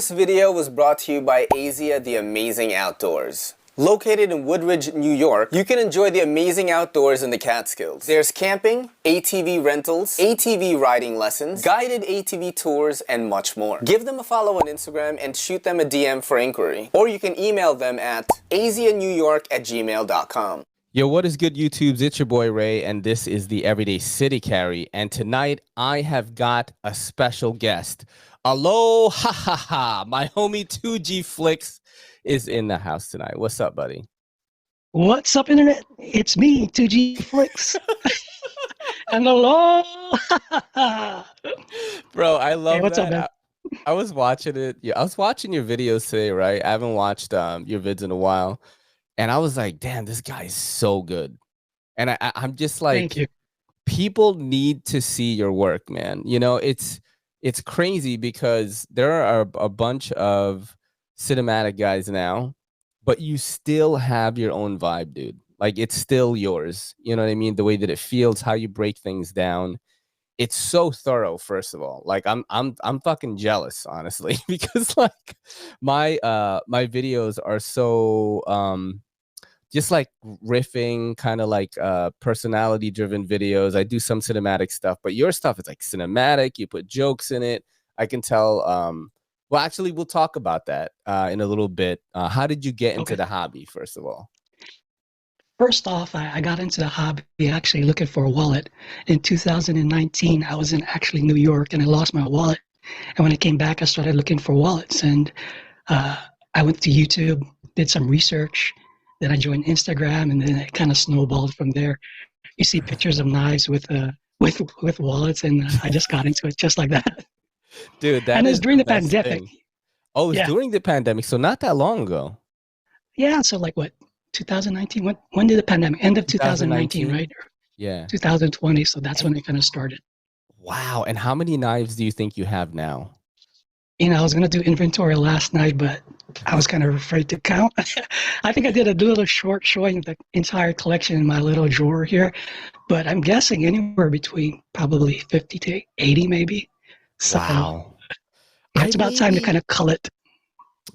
This video was brought to you by Asia The Amazing Outdoors. Located in Woodridge, New York, you can enjoy the amazing outdoors in the Catskills. There's camping, ATV rentals, ATV riding lessons, guided ATV tours, and much more. Give them a follow on Instagram and shoot them a DM for inquiry. Or you can email them at asianewyork@gmail.com. Yo, what is good, YouTubes? It's your boy Ray, and this is the Everyday City Carry. And tonight, I have got a special guest. Aloha, my homie 2gflix is in the house tonight. What's up, buddy? What's up, internet? It's me, 2gflix. And aloha. Bro, I love what's that. up, man? I was watching it. Yeah, I was watching your videos today, right? I haven't watched your vids in a while. And I was like, damn, this guy is so good. And I'm just like, Thank you. People need to see your work, man. You know, it's crazy because there are a bunch of cinematic guys now, but you still have your own vibe, dude. Like, it's still yours. You know what I mean? The way that it feels, how you break things down. It's so thorough, first of all. Like, I'm fucking jealous, honestly, because like my videos are so just like riffing, kind of like personality driven videos. I do some cinematic stuff, but your stuff is like cinematic. You put jokes in it. I can tell. Well, actually, we'll talk about that in a little bit. How did you get into the hobby, first of all? First off, I got into the hobby actually looking for a wallet. In 2019, I was in actually New York and I lost my wallet. And when I came back, I started looking for wallets. And I went to YouTube, did some research. Then I joined Instagram, and then it kind of snowballed from there. You see pictures of knives with wallets, and I just got into it just like that. Dude, that and is it's during the best pandemic. thing. Oh, it's during the pandemic, so not that long ago. Yeah, so like what, 2019? When did the pandemic? End of 2019, right? Yeah. 2020, so that's when it kind of started. Wow, and how many knives do you think you have now? You know, I was going to do inventory last night, but I was kind of afraid to count. I think I did a little short showing the entire collection in my little drawer here, but I'm guessing anywhere between probably 50 to 80 maybe. So wow. it's about time to kind of cull it.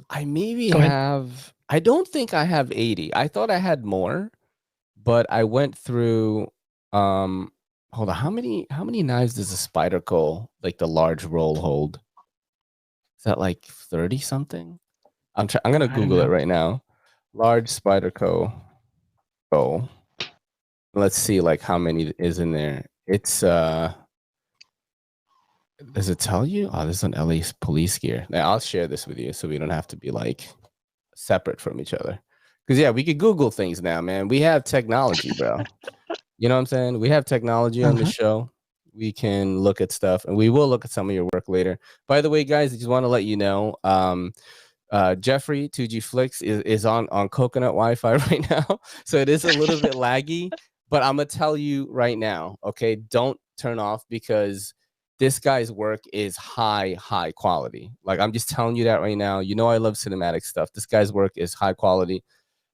I maybe have, I don't think I have 80. I thought I had more, but I went through, hold on, how many knives does a Spyderco, like the large roll, hold? Is that like 30 something? I'm gonna Google it right now. Large Spyderco. Oh, let's see like how many is in there. It's does it tell you? Oh, this is an LA police gear. Now I'll share this with you so we don't have to be like separate from each other. Because yeah, we could Google things now, man. We have technology, bro. You know what I'm saying? We have technology on the show. We can look at stuff, and we will look at some of your work later. By the way, guys, I just want to let you know, Jeffrey 2gflix is on coconut Wi-Fi right now, so it is a little bit laggy. But I'm gonna tell you right now, okay? Don't turn off because this guy's work is high quality. Like, I'm just telling you that right now. You know I love cinematic stuff. This guy's work is high quality.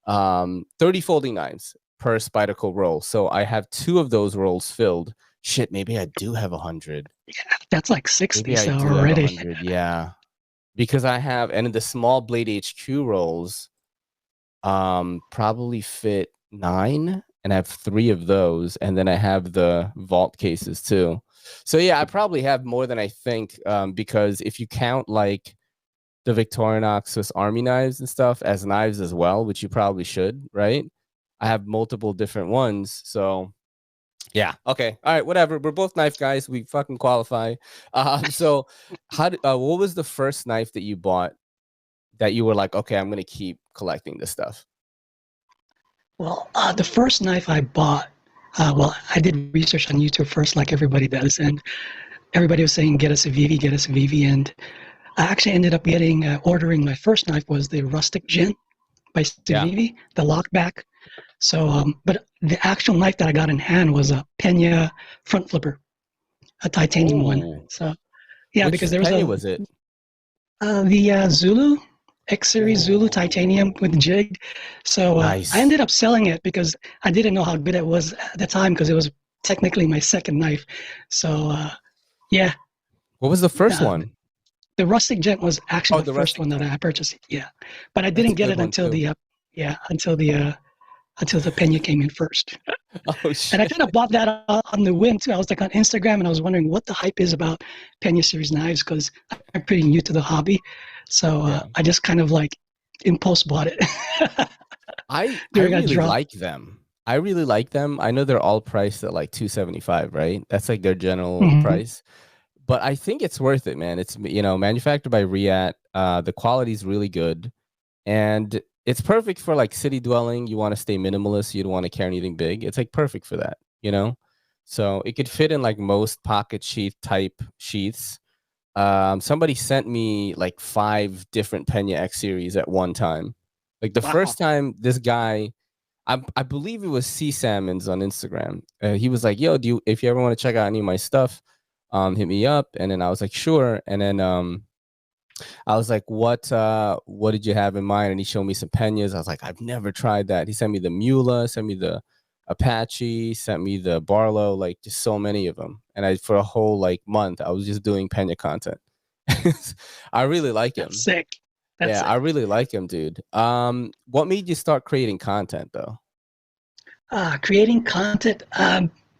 30 folding knives per Spyderco roll. So I have 2 of those rolls filled. Shit, maybe I do have 100. Yeah, that's like 60 maybe I do already. have 100, yeah. Because I have, and in the small Blade HQ rolls, probably fit 9, and I have 3 of those, and then I have the vault cases too. So yeah, I probably have more than I think, because if you count like the Victorinox Swiss Army knives and stuff as knives as well, which you probably should, right? I have multiple different ones, so yeah. Okay. All right. Whatever. We're both knife guys. We fucking qualify. So, what was the first knife that you bought that you were like, okay, I'm gonna keep collecting this stuff? Well, the first knife I bought, well, I did research on YouTube first, like everybody does, and everybody was saying, "Get us a Vivi, get us a Vivi," and I actually ended up ordering my first knife was the Rustic Gin by Vivi, the lockback. So, but the actual knife that I got in hand was a Pena front flipper, a titanium one. So, yeah, because there was was it? The Zulu X Series Zulu titanium with jig. So I ended up selling it because I didn't know how good it was at the time because it was technically my second knife. So, yeah. What was the first one? The rustic gent was actually Oh, the the first rustic one that gent. I purchased. Yeah, but I That's a didn't get good it one until too. until the Pena came in first. Oh And I shit. kind of bought that on the whim too. I was like on Instagram and I was wondering what the hype is about Pena series knives because I'm pretty new to the hobby. So Yeah. I just kind of like impulse bought it I during a really drop. like them. I really like them. I know they're all priced at like 275, right? That's like their general Hmm. price. But I think it's worth it, man. It's manufactured by Riat. The quality is really good, and it's perfect for like city dwelling. You want to stay minimalist. You don't want to carry anything big. It's like perfect for that, you know. So it could fit in like most pocket sheath type sheaths. Somebody sent me like 5 different Pena X series at one time. Like the Wow. first time, this guy, I believe it was Sea Salmons on Instagram. He was like, "Yo, if you ever want to check out any of my stuff, hit me up." And then I was like, "Sure." And then I was like, what did you have in mind?" And he showed me some Penas. I was like, "I've never tried that." He sent me the Mula, sent me the Apache, sent me the Barlow, like just so many of them. And for a whole like month, I was just doing Pena content. I really like That's him. sick. That's Yeah, I sick. really like him, dude. What made you start creating content though? Creating content,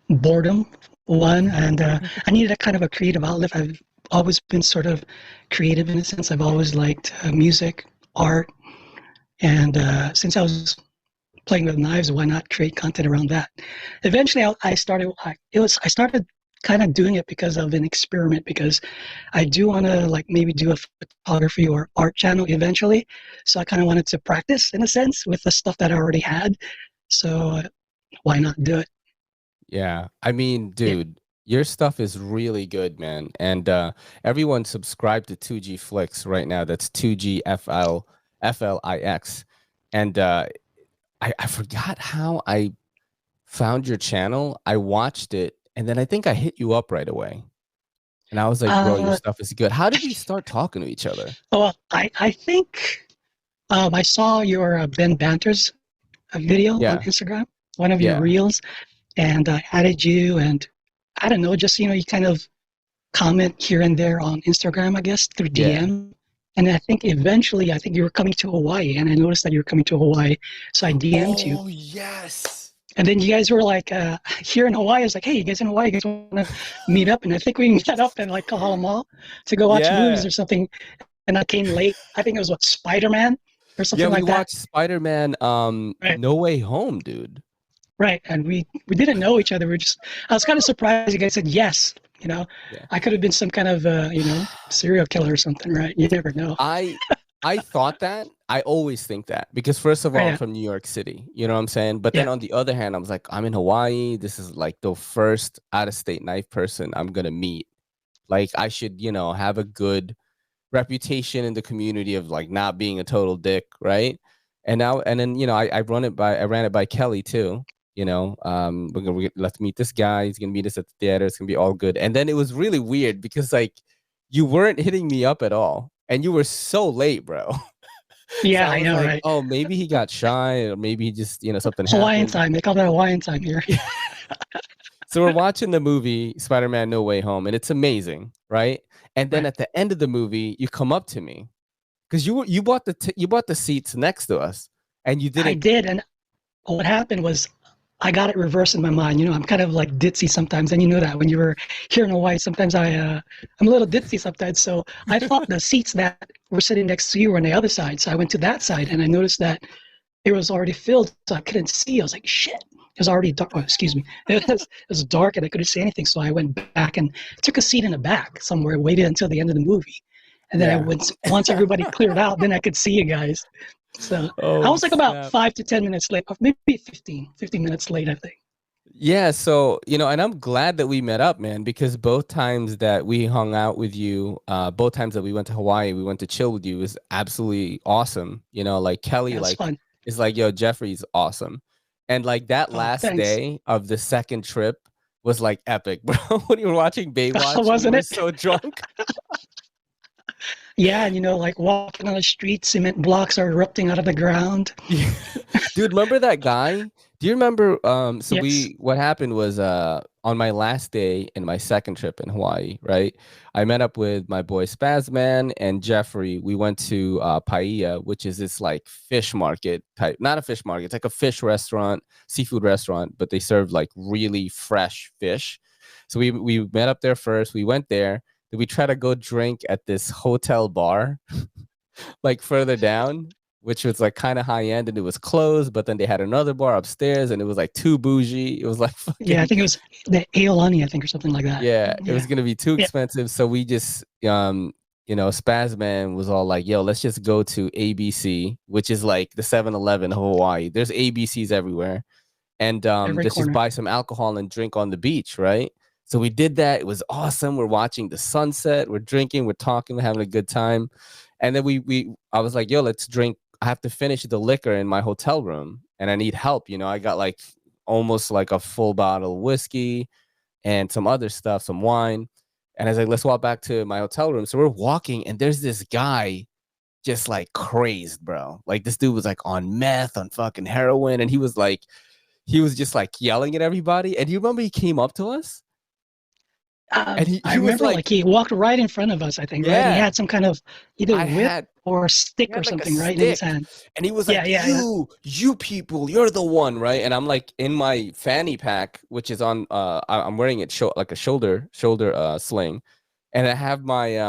boredom, one, and I needed a kind of a creative outlet. I've always been sort of creative in a sense. I've always liked music, art, and since I was playing with knives, why not create content around that? Eventually, I started kind of doing it because of an experiment because I do want to like maybe do a photography or art channel eventually. So I kind of wanted to practice in a sense with the stuff that I already had. So why not do it? Yeah, I mean, Yeah. dude, your stuff is really good, man. And everyone subscribe to 2gflix right now. That's 2gflix. And I forgot how I found your channel. I watched it, and then I think I hit you up right away. And I was like, "Bro, your Uh, stuff is good." How did we start talking to each other? well, I think I saw your Ben Banter's video on Yeah, Instagram, one of your yeah, reels, and I added you. And I don't know, just you kind of comment here and there on Instagram, I guess, through yeah. DM. And I think eventually, I think you were coming to Hawaii, and I noticed that you were coming to Hawaii, so I DM'd you. Oh, yes. And then you guys were like, here in Hawaii, I was like, hey, you guys in Hawaii, you guys want to meet up? And I think we met up in like Kahala Mall to go watch movies Yeah. or something. And I came late. I think it was what, Spider-Man or Yeah, something we like that. watched Spider-Man Right. No Way Home, dude. Right. And we didn't know each other. We were just, I was kind of surprised you guys said yes. Yeah. I could have been some kind of, serial killer or something, right? You never know. I I thought that. I always think that because first of all, Right. I'm Yeah. from New York City. You know what I'm saying? But then Yeah. on the other hand, I was like, I'm in Hawaii. This is like the first out-of-state knife person I'm gonna meet. Like I should, have a good reputation in the community of like not being a total dick, right? And then I ran it by Kelly too. Let's meet this guy. He's gonna meet us at the theater. It's gonna be all good. And then it was really weird because like you weren't hitting me up at all, and you were so late, bro. So Yeah, I I was know, like, right? oh, maybe he got shy, or maybe he just something Hawaiian happened. time. They call that Hawaiian time here. So we're watching the movie Spider-Man No Way Home, and it's amazing, right? And then Right. at the end of the movie, you come up to me because you bought you bought the seats next to us, and you I didn't. did. And what happened was I got it reversed in my mind. I'm kind of like ditzy sometimes, and you know that when you were here in Hawaii, sometimes I'm a little ditzy sometimes. So I thought the seats that were sitting next to you were on the other side. So I went to that side, and I noticed that it was already filled, so I couldn't see. I was like, shit. It was already dark. Oh, excuse me. It was dark, and I couldn't see anything. So I went back and took a seat in the back somewhere, waited until the end of the movie. And then I Yeah. went, once everybody cleared out, then I could see you guys. So I Oh was like about snap. 5 to 10 minutes late, or maybe 15 minutes late, I think. Yeah, so and I'm glad that we met up, man, because both times that we hung out with you, both times that we went to Hawaii, we went to chill with you, was absolutely awesome. Like Kelly, Yeah, it's like fun. is like, yo, Jeffrey's awesome. And like that Oh, last thanks. day of the second trip was like epic, bro. When you were watching Baywatch and you Wasn't were it? so drunk. Yeah, and like walking on the street, cement blocks are erupting out of the ground. Yeah. Dude, remember that guy? Do you remember so Yes. what happened was on my last day in my second trip in Hawaii, right? I met up with my boy Spazman and Jeffrey. We went to Paia, which is this like fish market type, not a fish market, it's like a fish restaurant, seafood restaurant, but they serve like really fresh fish. So we met up there first. We went there. Then we tried to go drink at this hotel bar, like further down, which was like kind of high end, and it was closed. But then they had another bar upstairs, and it was like too bougie. It was like Yeah, I fucking think it was the Aolani, I think, or something like that. yeah. It Yeah. was gonna be too Yeah. expensive. So we just Spazman was all like, yo, let's just go to ABC, which is like the 7-Eleven of Hawaii. There's ABCs everywhere. And Every let's just corner. buy some alcohol and drink on the beach, right? So we did that. It was awesome. We're watching the sunset. We're drinking. We're talking. We're having a good time. And then I was like, yo, let's drink. I have to finish the liquor in my hotel room, and I need help. I got like almost like a full bottle of whiskey and some other stuff, some wine. And I was like, let's walk back to my hotel room. So we're walking, and there's this guy just like crazed, bro. Like this dude was like on meth, on fucking heroin, and he was just like yelling at everybody. And you remember he came up to us? And he I was remember like he walked right in front of us, I think, right? He Yeah. had some kind of either I whip had or stick he or had like a something, right, in his stick, hand. and he was Yeah, like, yeah. you people, you're the one, right? And I'm like in my fanny pack, which is on I'm wearing it like a shoulder sling, and I have my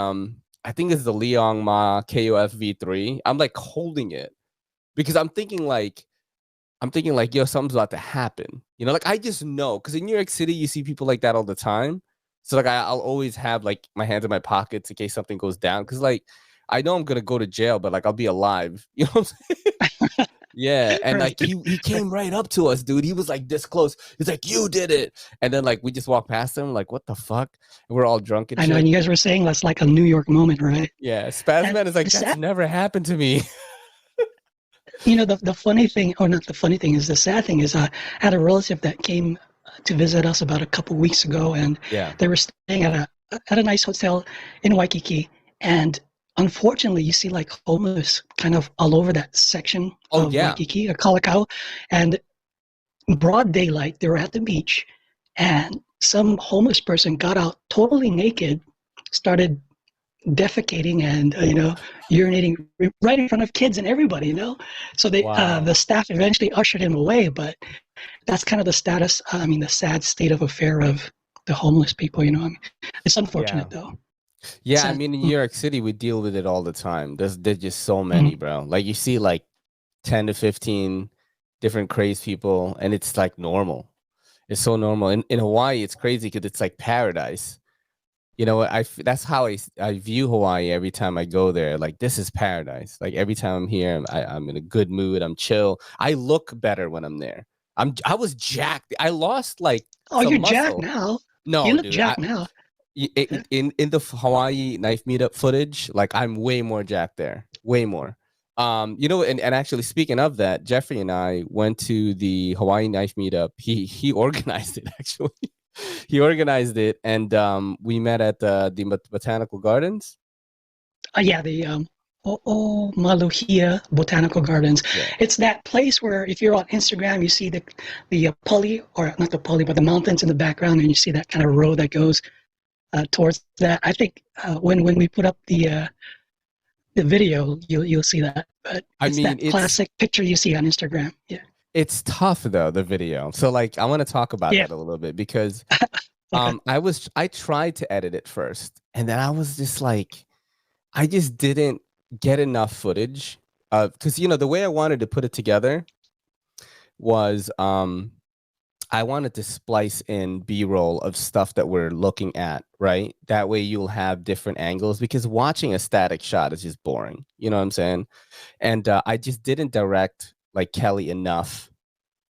I think it's the Liang Ma KOF V3. I'm like holding it because I'm thinking like, yo, something's about to happen. Like I just know, because in New York City, you see people like that all the time. So like I'll always have like my hands in my pockets in case something goes down. Because like I know I'm gonna go to jail, but like I'll be alive. You know what I'm saying? Yeah. And Right. like he came right up to us, dude. He was like this close. He's like, you did it. And then like we just walked past him, like, what the fuck? And we're all drunk and I know, shit. and you guys were saying that's like a New York moment, right? Yeah. And Spazman is like, the that's sad, never happened to me. the funny thing, or not the funny thing, is the sad thing is I had a relative that came to visit us about a couple weeks ago, and Yeah. they were staying at a nice hotel in Waikiki, and unfortunately, you see like homeless kind of all over that section Oh, of yeah. Waikiki, or Kalakau, and broad daylight, they were at the beach, and some homeless person got out totally naked, started defecating and urinating right in front of kids and everybody. So they Wow. the staff eventually ushered him away, but that's kind of the status. The sad state of affair of the homeless people. It's unfortunate though. Yeah, I Sad. mean, in New York City, we deal with it all the time. There's just so many, bro. Like you see like 10 to 15 different crazed people, and it's like normal. It's so normal. In Hawaii, it's crazy because it's like paradise. That's how I view Hawaii every time I go there. Like, this is paradise. Like every time I'm here, I'm in a good mood. I'm chill. I look better when I'm there. I was jacked. I lost like some You're muscle. jacked now. No, You look dude. jacked now. In the Hawaii knife meetup footage, like I'm way more jacked there. Way more. And actually speaking of that, Jeffrey and I went to the Hawaii knife meetup. He organized it actually. He organized it, and we met at the Botanical Gardens. Yeah, the Maluhia Botanical Gardens. Yeah. It's that place where if you're on Instagram, you see the puli, or not the puli, but the mountains in the background, and you see that kind of road that goes towards that. I think when we put up the video, you'll see that. But it's that classic picture you see on Instagram. Yeah. It's tough though, the video. So like I want to talk about that a little bit because okay. I tried to edit it first, and then I was just like, I just didn't get enough footage. Because the way I wanted to put it together was I wanted to splice in B-roll of stuff that we're looking at, right? That way you'll have different angles, because watching a static shot is just boring. You know what I'm saying? And I just didn't direct like Kelly enough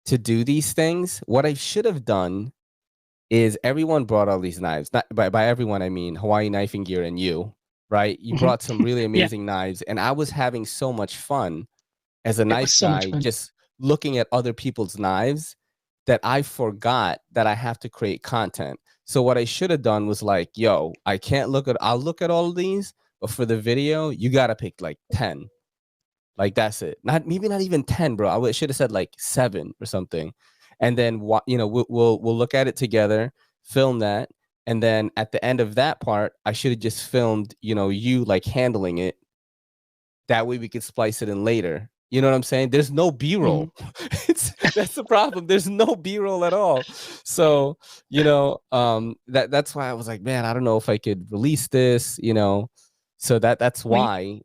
to do these things. What I should have done is everyone brought all these knives. Not by everyone, I mean Hawaii Knifing Gear and you, right? You brought some really amazing knives, and I was having so much fun as a knife guy, just looking at other people's knives, that I forgot that I have to create content. So what I should have done was like, yo, I'll look at all of these, but for the video, you got to pick like 10. Like, that's it. Maybe not even 10, bro. I should have said like 7 or something. And then we'll look at it together. film that, and then at the end of that part, I should have just filmed, you like handling it. That way we could splice it in later. You know what I'm saying? There's no B-roll. That's the problem. There's no B-roll at all. So, that's why I was like, man, I don't know if I could release this, So that's why.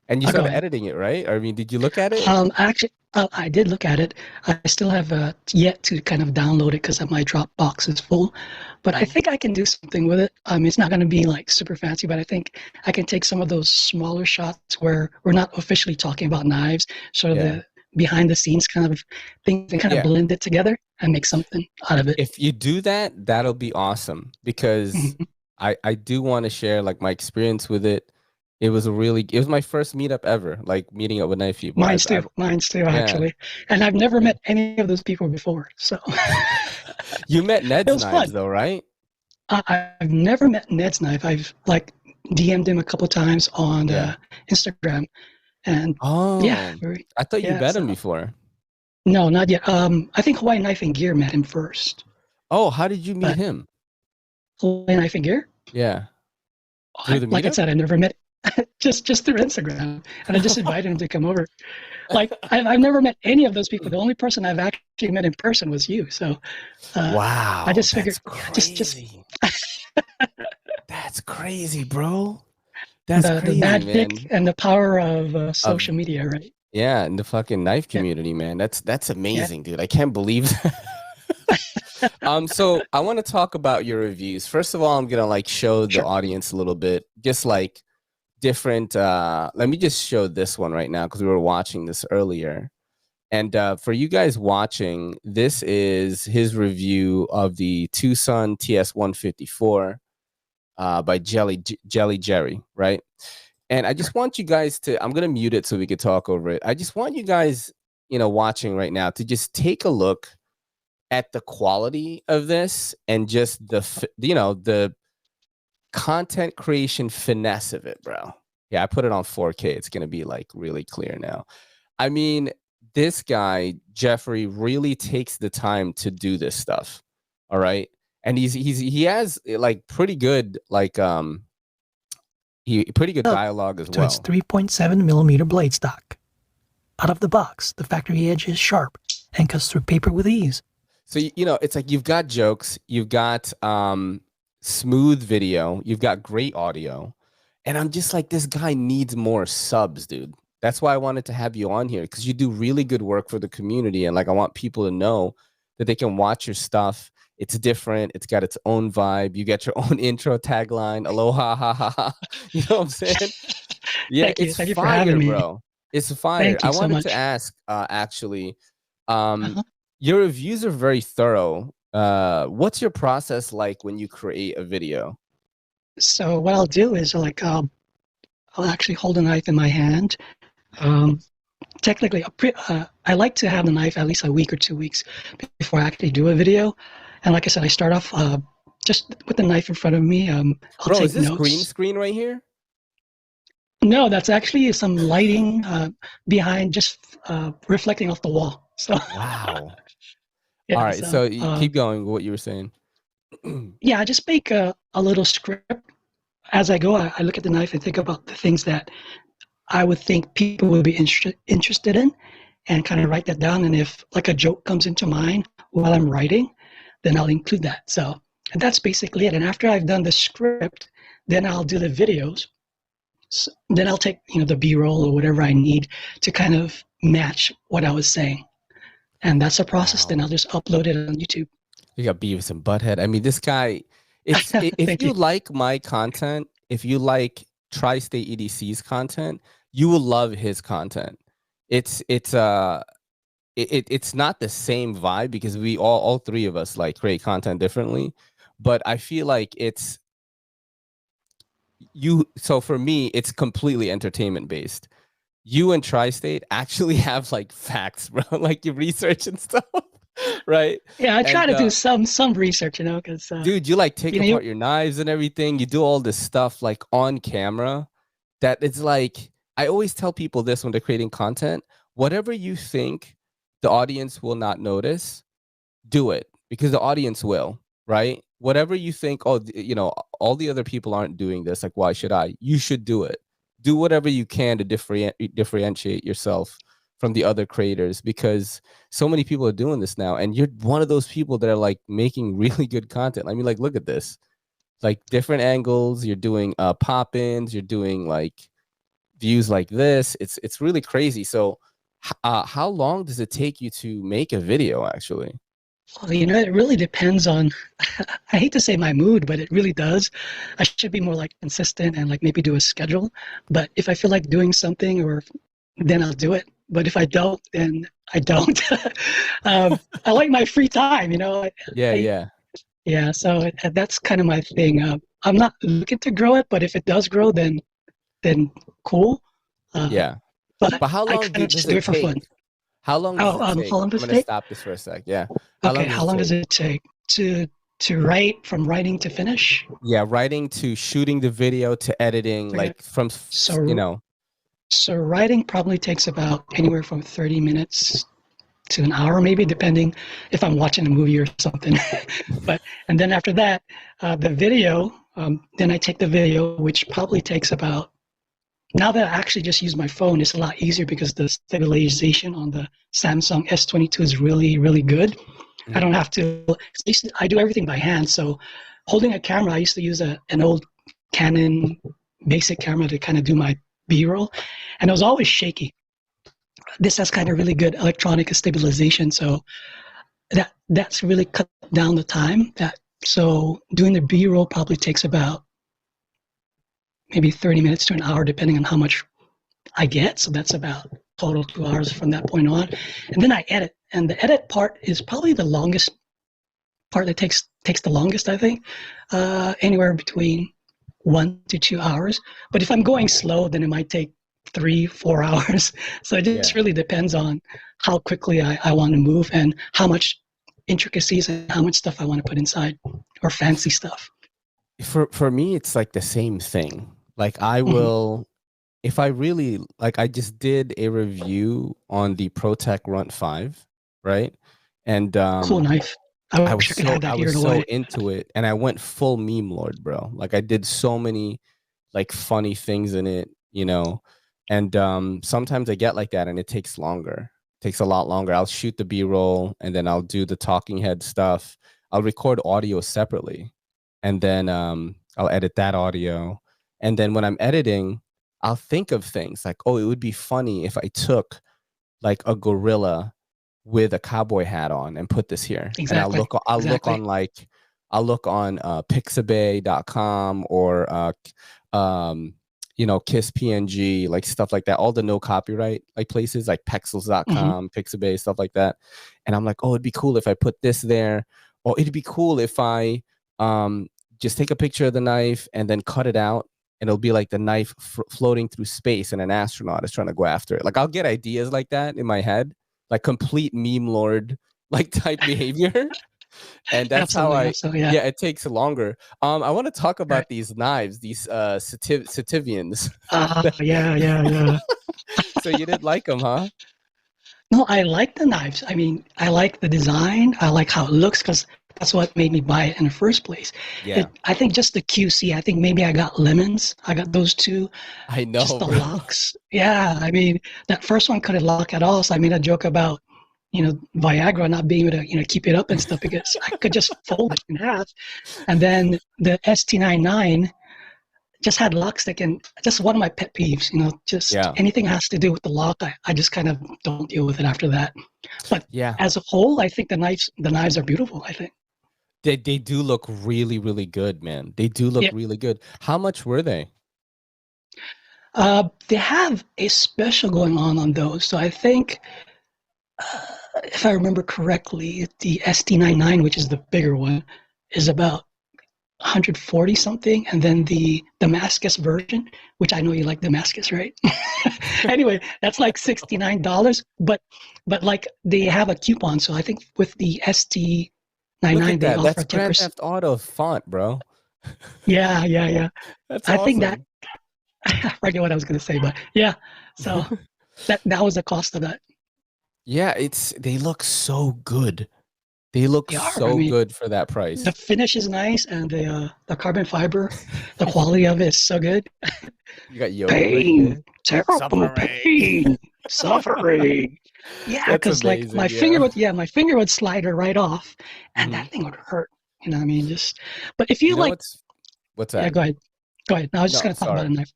And you started editing it, right? I mean, did you look at it? Actually, I did look at it. I still have yet to kind of download it because my Dropbox is full. But I think I can do something with it. It's not going to be like super fancy, but I think I can take some of those smaller shots where we're not officially talking about knives, sort of the behind the scenes kind of thing, and kind of blend it together and make something out of it. If you do that, that'll be awesome, because I do want to share like my experience with it. It was my first meetup ever, like meeting up with knife people. Mine's too, actually. And I've never met any of those people before. So you met Ned's Knives though, right? I've never met Ned's Knife. I've like DM'd him a couple times on Instagram, and I thought you met him before. No, not yet. I think Hawaii Knife and Gear met him first. Oh, how did you meet him? Hawaii Knife and Gear? Yeah. Like I said, I never met. just through Instagram, and I just invited him to come over. Like I've never met any of those people. The only person I've actually met in person was you. So wow, I just figured that's crazy, bro. That's crazy, the magic man. and the power of social media, right? Yeah, and the fucking knife community, man. That's amazing, dude. I can't believe that. So I want to talk about your reviews. First of all, I'm gonna like show the audience a little bit, just like different. Let me just show this one right now because we were watching this earlier. And for you guys watching, this is his review of the Tucson TS154 by Jelly Jerry, right? And I just want you guys to, I'm going to mute it so we could talk over it. I just want you guys, watching right now to just take a look at the quality of this and just the content creation finesse of it, bro. Yeah, I put it on 4K. It's going to be like really clear now. I mean, this guy, Jeffrey, really takes the time to do this stuff. All right. And he has like pretty good, like, pretty good dialogue as well. So it's 3.7 millimeter blade stock. Out of the box, the factory edge is sharp and cuts through paper with ease. So, it's like you've got jokes, you've got smooth video, you've got great audio. And I'm just like, this guy needs more subs, dude. That's why I wanted to have you on here, because you do really good work for the community. And like, I want people to know that they can watch your stuff. It's different. It's got its own vibe. You get your own intro tagline. Aloha, ha, ha, ha. You know what I'm saying? Yeah, Thank you. it's Thank you for fire, having me. bro. It's fire. Thank you I so wanted much. to ask, actually, your reviews are very thorough. What's your process like when you create a video? So what I'll do is like I'll actually hold a knife in my hand. Technically, I like to have the knife at least a week or 2 weeks before I actually do a video. And like I said, I start off just with the knife in front of me. I'll Bro, take is this notes. green screen right here? No, that's actually some lighting behind, just reflecting off the wall. So wow. Yeah, all right, so you keep going with what you were saying. Yeah, I just make a little script as I go. I look at the knife and think about the things that I would think people would be interested in, and kind of write that down. And if like a joke comes into mind while I'm writing, then I'll include that. So, and that's basically it. And after I've done the script, then I'll do the videos. So then I'll take the B-roll or whatever I need to kind of match what I was saying. And that's the process. Wow. Then I'll just upload it on YouTube. You got Beavis and Butthead. I mean, this guy, if you like my content, if you like Tri-State EDC's content, you will love his content. It's not the same vibe, because we all three of us like create content differently, but I feel like it's so for me, it's completely entertainment based. You and Tri-State actually have like facts, bro, like your research and stuff. Right? Yeah, I try to do some research, because dude, you like take apart your knives and everything. You do all this stuff like on camera. That it's like, I always tell people this when they're creating content: whatever you think the audience will not notice, do it, because the audience will, right? Whatever you think, oh, you know, all the other people aren't doing this, like, why should I? You should do it. Do whatever you can to differentiate yourself from the other creators, because so many people are doing this now, and you're one of those people that are like making really good content. I mean, like, look at this, like different angles. You're doing pop-ins. You're doing like views like this. It's really crazy. So how long does it take you to make a video actually? Well, you know, it really depends on, I hate to say my mood, but it really does. I should be more like consistent and like maybe do a schedule. But if I feel like doing something, or then I'll do it. But if I don't, then I don't. I like my free time, you know. Yeah. So that's kind of my thing. I'm not looking to grow it, but if it does grow, then cool. Yeah. But how long does it for take? fun. How long does it take? How long I'm does going it to take? stop this for a sec. Yeah. Okay, how long does it take to write, from writing to finish? Yeah, writing to shooting the video to editing, Okay. like from, you know. So writing probably takes about anywhere from 30 minutes to an hour, maybe, depending if I'm watching a movie or something. And then after that, the video, then I take the video, which probably takes about, now that I actually just use my phone, it's a lot easier because the stabilization on the Samsung S22 is really, really good. I don't have to, I do everything by hand. So holding a camera, I used to use an old Canon basic camera to kind of do my B-roll, and it was always shaky. This has kind of really good electronic stabilization, so that's really cut down the time. So doing the B-roll probably takes about maybe 30 minutes to an hour, depending on how much I get. So that's about total 2 hours from that point on. And then I edit, and the edit part is probably the longest part that takes the longest, I think, anywhere between 1 to 2 hours. But if I'm going slow, then it might take 3-4 hours. So it just really depends on how quickly I want to move and how much intricacies and how much stuff I want to put inside, or fancy stuff. For me, it's like the same thing. Like I will, if I really, like I just did a review on the ProTech Runt 5, right? And cool knife. I was so into it, and I went full meme lord, bro. Like I did so many like funny things in it, you know. And sometimes I get like that, and it takes longer. It takes a lot longer. I'll shoot the B-roll, and then I'll do the talking head stuff. I'll record audio separately, and then I'll edit that audio. And then when I'm editing, I'll think of things like, oh, it would be funny if I took like a gorilla with a cowboy hat on and put this here. Exactly. And I'll look on pixabay.com or you know, Kiss PNG, like stuff like that, all the no copyright like places like pexels.com, Pixabay, stuff like that. And I'm like, oh, it'd be cool if I put this there, or it'd be cool if I just take a picture of the knife and then cut it out, and it'll be like the knife floating through space and an astronaut is trying to go after it. Like I'll get ideas like that in my head, like complete meme lord like type behavior. And that's how it takes longer. I want to talk about these knives, these Sativians. Yeah. So you didn't like them, huh? No, I like the knives. I mean, I like the design. I like how it looks, because that's what made me buy it in the first place. Yeah. I think just the QC. I think maybe I got lemons. I got those two. I know. Just the locks. Yeah. I mean, that first one couldn't lock at all. So I made a joke about, you know, Viagra not being able to, you know, keep it up and stuff, because I could just fold it in half. And then the ST99 just had locks that can, just one of my pet peeves, you know, just anything has to do with the lock. I just kind of don't deal with it after that. But as a whole, I think the knives are beautiful, I think. They do look really, really good, man. They do look really good. How much were they? They have a special going on those. So I think, if I remember correctly, the ST99, which is the bigger one, is about 140 something, and then the Damascus version, which I know you like Damascus, right? Anyway, that's like $69, but like they have a coupon, so I think with the ST99 they offer that's Grand Theft Auto font, bro. Yeah. That's I awesome. think that I forget what I was gonna say, but yeah. So that was the cost of that. Yeah, they look so good. They look They are. I so mean, good for that price. the finish is nice, and the carbon fiber, the quality of it is so good. You got Yoda right Pain, there. terrible Suffering. pain, suffering. Yeah, That's because like amazing, yo. my finger would slide right off, and Mhm. that thing would hurt. You know what I mean? Just, but if you You know like, what's yeah, that? go ahead. Go ahead. No, I was just No, gonna talk about a sorry. knife.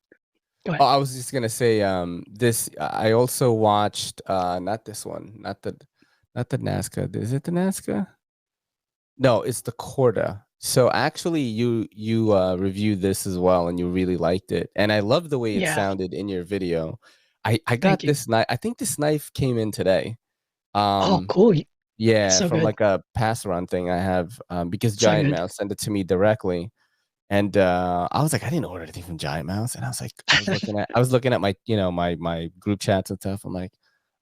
Go Oh, ahead. I was just gonna say, this I also watched not this one, not the Nazca. Is it the Nazca? No, it's the Corda. So actually you reviewed this as well and you really liked it. And I love the way it Yeah, sounded in your video. I got thank you. this knife. I think this knife came in today. Oh, Um cool. yeah, So from good. like a pass around thing I have because So Giant good. Mouse sent it to me directly. And I was like, I didn't order anything from Giant Mouse. And I was like, I was looking at my, my group chats and stuff. I'm like,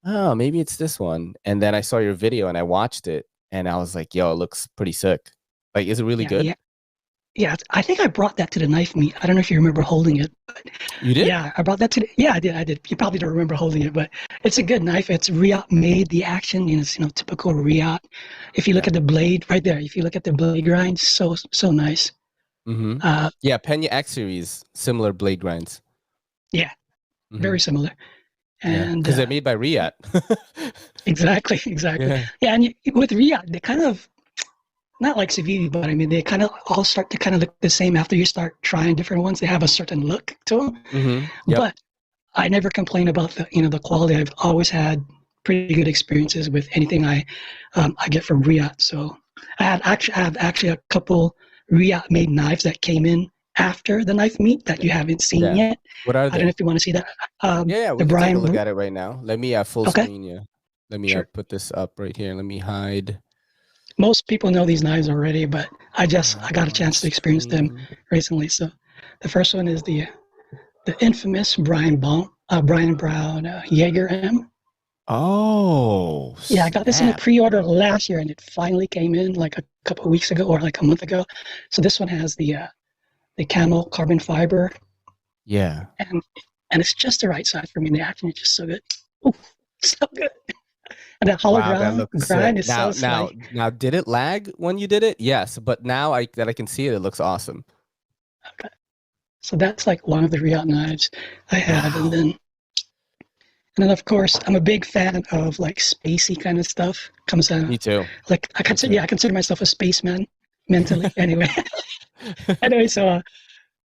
oh, maybe it's this one. And then I saw your video and I watched it and I was like, yo, it looks pretty sick. Like, is it really Yeah, good? yeah, yeah. I think I brought that to the knife meet. I don't know if you remember holding it, but You did? yeah, I brought that to the, yeah, I did. I did. You probably don't remember holding it, but it's a good knife. It's Riot made. The action, it's, typical Riot. If you look Yeah. at the blade right there, if you look at the blade grind, so nice. Mm-hmm. Uh, Yeah, Pena X series, similar blade grinds. yeah, Mm-hmm. very similar. Yeah, And because they're made by Riot. exactly. Yeah. Yeah, and with Riot, they kind of not like Civivi, but I mean, they kind of all start to kind of look the same after you start trying different ones. They have a certain look to them. Mm-hmm. Yep. But I never complain about the quality. I've always had pretty good experiences with anything I get from Riot. So I have actually a couple Riot made knives that came in after the knife meet that you haven't seen yet. What are I don't they? know if you want to see that. Yeah, we The can take a Brian. look at it right now. Let me full Okay. screen you. Let me Sure. put this up right here. Let me hide. Most people know these knives already, but I got a chance to experience them Screen. recently. So the first one is the infamous Brian Brown Jaeger M. Oh, Yeah, I got this in a snap. pre-order last year, and it finally came in like a couple of weeks ago, or like a month ago. So this one has the camel carbon fiber, Yeah. and it's just the right size for me. The action is just so good. Ooh, so good. And that Wow, that hologram looks grind sick. is so slick. Now, did it lag when you did it? Yes, but now that I can see it, it looks awesome. Okay. So that's like one of the Riot knives I have, Wow. and then of course I'm a big fan of like spacey kind of stuff. Comes out Me too. like I consider myself a spaceman mentally. Anyway, so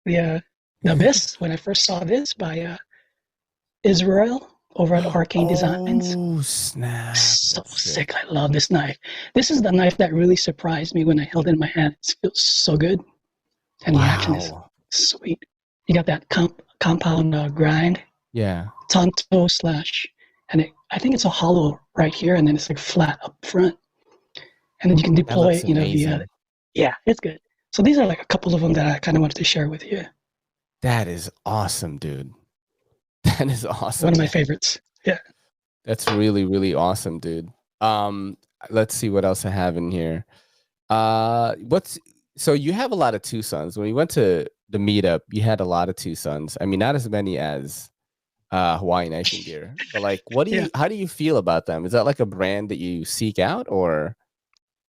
the Abyss, when I first saw this by Israel over at Arcane Designs. Oh, snap. So That's sick. I love this knife. This is the knife that really surprised me when I held it in my hand. It feels so good. And the action is sweet. You got that compound grind. Yeah. Tonto slash. And I think it's a hollow right here, and then it's like flat up front. And then you can deploy, via. Yeah, it's good. So these are like a couple of them that I kind of wanted to share with you. That is awesome, dude. That is awesome. One of my favorites. Yeah. That's really, really awesome, dude. Let's see what else I have in here. So you have a lot of Tucsons. When we went to the meetup, you had a lot of Tucsons. I mean, not as many as Hawaiian Knifing Gear, but like, how do you feel about them? Is that like a brand that you seek out, or?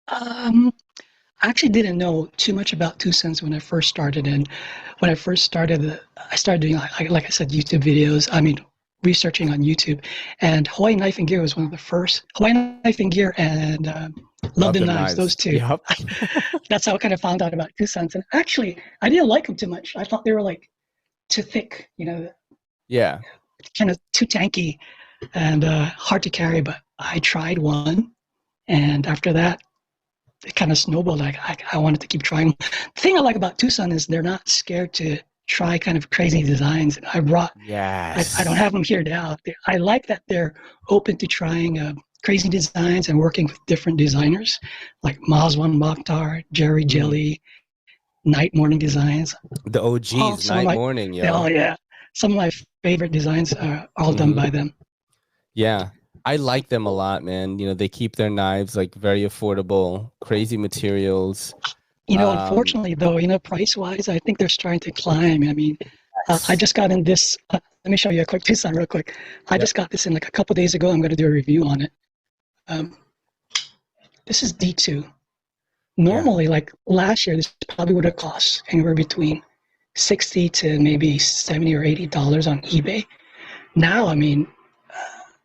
I actually didn't know too much about Tucsons when I first started. And when I first started, I started doing, like I said, YouTube videos. I mean, researching on YouTube. And Hawaiian Knifing Gear was one of the first. Hawaiian Knifing Gear and Love the Knives, those two. Yep. That's how I kind of found out about Tucsons. And actually, I didn't like them too much. I thought they were like too thick, Yeah. kind of too tanky and hard to carry. But I tried one. And after that, it kind of snowballed. Like I wanted to keep trying. The thing I like about Tucson is they're not scared to try kind of crazy designs. I don't have them here now. I like that they're open to trying crazy designs and working with different designers like Mazwan Mokhtar, Jerry Jelly, Night Morning Designs. The OGs, Night Morning, yo. Oh yeah, some of my favorite designs are all done by them. Yeah. I like them a lot, man. They keep their knives like very affordable, crazy materials. Unfortunately, though, price-wise, I think they're starting to climb. I mean, I just got in this. Let me show you a quick Tucson real quick. I just got this in like a couple days ago. I'm going to do a review on it. this is D2. Normally, like last year, this probably would have cost anywhere between $60 to maybe $70 or $80 on eBay. Now, I mean,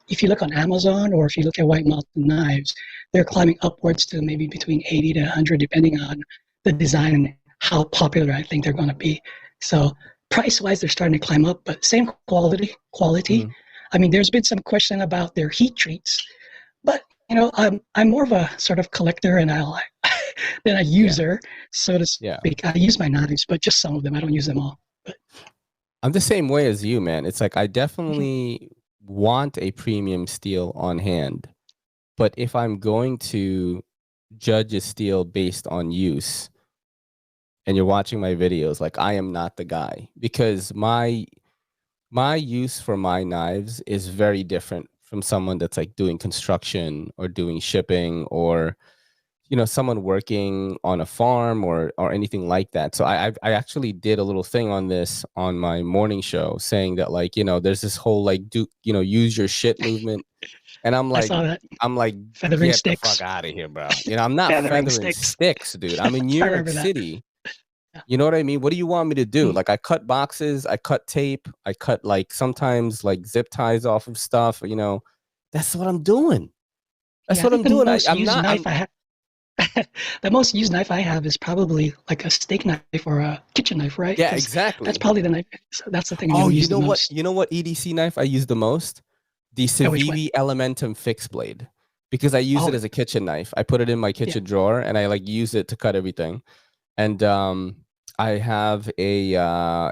if you look on Amazon or if you look at White Mountain Knives, they're climbing upwards to maybe between 80 to 100, depending on the design and how popular I think they're going to be. So price-wise, they're starting to climb up, but same quality. Mm. I mean, there's been some question about their heat treats, but I'm more of a sort of collector and than a user, so to speak. I use my knives, but just some of them. I don't use them all. But I'm the same way as you, man. It's like I definitely want a premium steel on hand, but if I'm going to judge a steel based on use, and you're watching my videos, like I am not the guy, because my use for my knives is very different from someone that's like doing construction or doing shipping or someone working on a farm or anything like that. So I actually did a little thing on this on my morning show saying that like, there's this whole like use your shit movement. And I'm I like, saw that. Feathering get sticks. the fuck out of here, bro. I'm not feathering sticks, dude. I'm in New I York remember that. City. You know what I mean? What do you want me to do? Like I cut boxes, I cut tape, I cut like sometimes like zip ties off of stuff, that's what I'm doing. That's what I'm doing. The most used knife I have is probably like a steak knife or a kitchen knife, right? Yeah, exactly. That's probably the knife. So that's the thing. Oh, you know what? You know what EDC knife I use the most? The CBD Elementum fixed blade, because I use it as a kitchen knife. I put it in my kitchen drawer and I like use it to cut everything. And I have a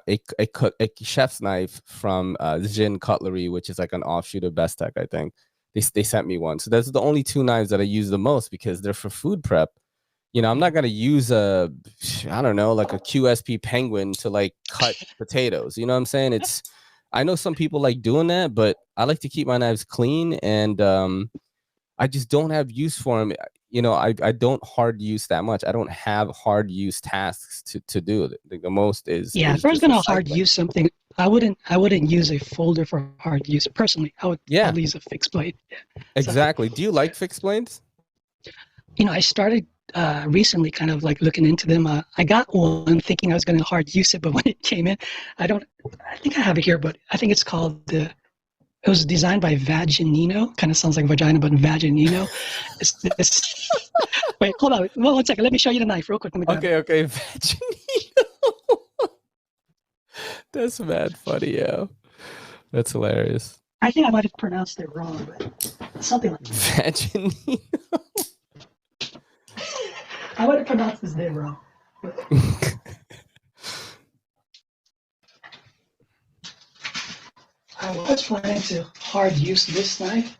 chef's knife from Zin Cutlery, which is like an offshoot of Bestech, I think. They sent me one. So those are the only two knives that I use the most because they're for food prep. I'm not going to use like a QSP Penguin to like cut potatoes. You know what I'm saying? I know some people like doing that, but I like to keep my knives clean and I just don't have use for them. I don't hard use that much. I don't have hard use tasks to do. The most is if I was going to hard use something, I wouldn't use a folder for hard use. Personally, I would probably use a fixed blade. Exactly. Do you like fixed blades? I started recently kind of like looking into them. I got one thinking I was going to hard use it, but when it came in, I think I have it here, but I think it's called it was designed by Vaginino. Kind of sounds like vagina, but Vaginino. Wait, hold on. Well, 1 second. Let me show you the knife real quick. Okay. Vaginino. That's mad funny, yo. That's hilarious. I think I might have pronounced it wrong, but something like that. Vaginino. I might have pronounced his name wrong. I was planning to hard use this knife,